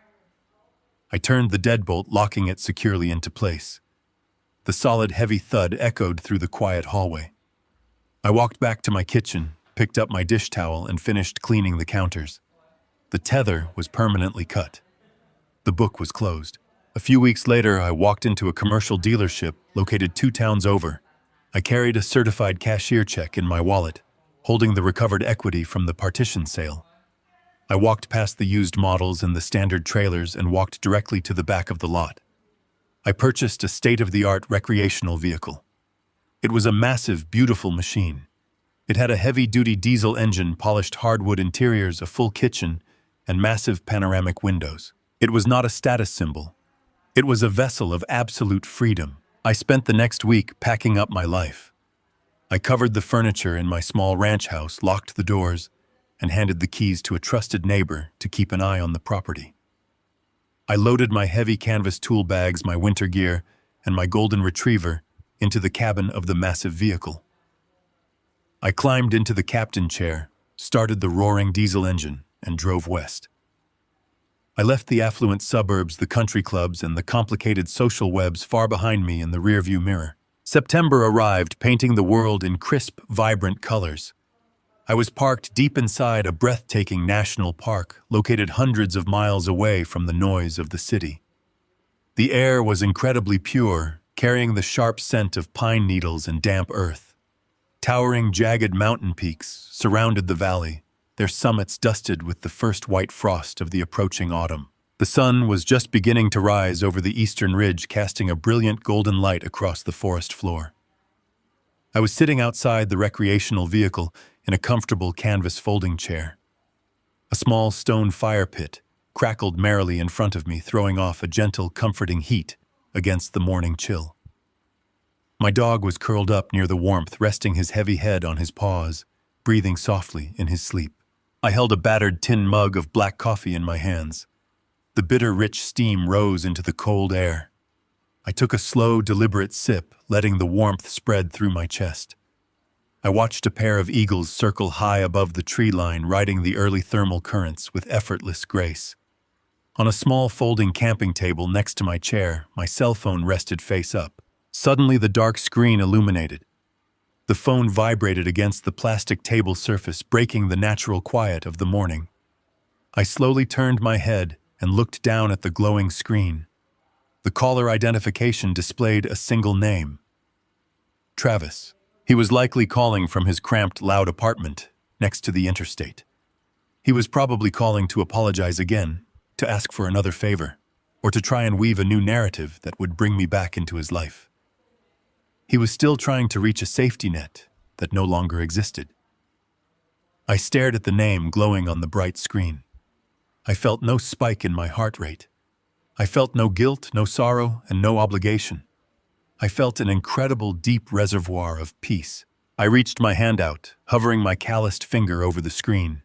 I turned the deadbolt, locking it securely into place. The solid, heavy thud echoed through the quiet hallway. I walked back to my kitchen, picked up my dish towel, and finished cleaning the counters. The tether was permanently cut. The book was closed. A few weeks later, I walked into a commercial dealership located 2 towns over. I carried a certified cashier check in my wallet, holding the recovered equity from the partition sale. I walked past the used models and the standard trailers and walked directly to the back of the lot. I purchased a state-of-the-art recreational vehicle. It was a massive, beautiful machine. It had a heavy-duty diesel engine, polished hardwood interiors, a full kitchen, and massive panoramic windows. It was not a status symbol. It was a vessel of absolute freedom. I spent the next week packing up my life. I covered the furniture in my small ranch house, locked the doors, and handed the keys to a trusted neighbor to keep an eye on the property. I loaded my heavy canvas tool bags, my winter gear, and my golden retriever into the cabin of the massive vehicle. I climbed into the captain chair, started the roaring diesel engine, and drove west. I left the affluent suburbs, the country clubs, and the complicated social webs far behind me in the rearview mirror. September arrived, painting the world in crisp, vibrant colors. I was parked deep inside a breathtaking national park located hundreds of miles away from the noise of the city. The air was incredibly pure, carrying the sharp scent of pine needles and damp earth. Towering, jagged mountain peaks surrounded the valley, their summits dusted with the first white frost of the approaching autumn. The sun was just beginning to rise over the eastern ridge, casting a brilliant golden light across the forest floor. I was sitting outside the recreational vehicle in a comfortable canvas folding chair. A small stone fire pit crackled merrily in front of me, throwing off a gentle, comforting heat against the morning chill. My dog was curled up near the warmth, resting his heavy head on his paws, breathing softly in his sleep. I held a battered tin mug of black coffee in my hands. The bitter, rich steam rose into the cold air. I took a slow, deliberate sip, letting the warmth spread through my chest. I watched a pair of eagles circle high above the tree line, riding the early thermal currents with effortless grace. On a small folding camping table next to my chair, my cell phone rested face up. Suddenly, the dark screen illuminated. The phone vibrated against the plastic table surface, breaking the natural quiet of the morning. I slowly turned my head and looked down at the glowing screen. The caller identification displayed a single name: Travis. He was likely calling from his cramped, loud apartment next to the interstate. He was probably calling to apologize again, to ask for another favor, or to try and weave a new narrative that would bring me back into his life. He was still trying to reach a safety net that no longer existed. I stared at the name glowing on the bright screen. I felt no spike in my heart rate. I felt no guilt, no sorrow, and no obligation. I felt an incredible, deep reservoir of peace. I reached my hand out, hovering my calloused finger over the screen.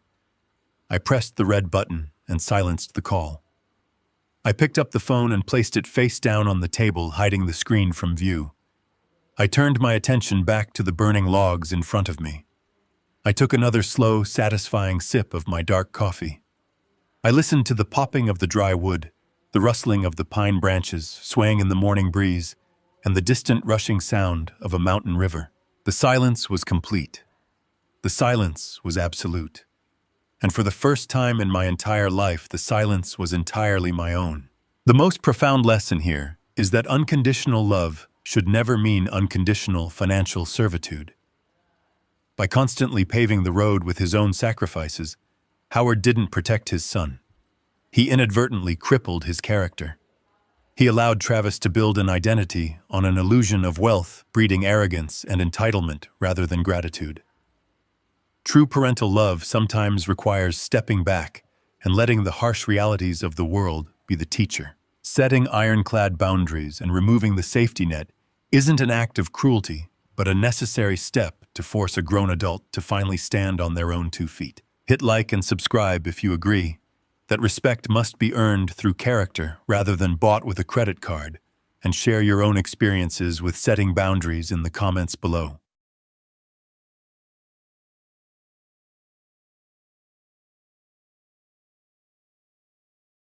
I pressed the red button and silenced the call. I picked up the phone and placed it face down on the table, hiding the screen from view. I turned my attention back to the burning logs in front of me. I took another slow, satisfying sip of my dark coffee. I listened to the popping of the dry wood, the rustling of the pine branches swaying in the morning breeze, and the distant rushing sound of a mountain river. The silence was complete. The silence was absolute. And for the first time in my entire life, the silence was entirely my own. The most profound lesson here is that unconditional love should never mean unconditional financial servitude. By constantly paving the road with his own sacrifices, Howard didn't protect his son. He inadvertently crippled his character. He allowed Travis to build an identity on an illusion of wealth, breeding arrogance and entitlement rather than gratitude. True parental love sometimes requires stepping back and letting the harsh realities of the world be the teacher. Setting ironclad boundaries and removing the safety net isn't an act of cruelty, but a necessary step to force a grown adult to finally stand on their own 2 feet. Hit like and subscribe if you agree that respect must be earned through character rather than bought with a credit card, and share your own experiences with setting boundaries in the comments below.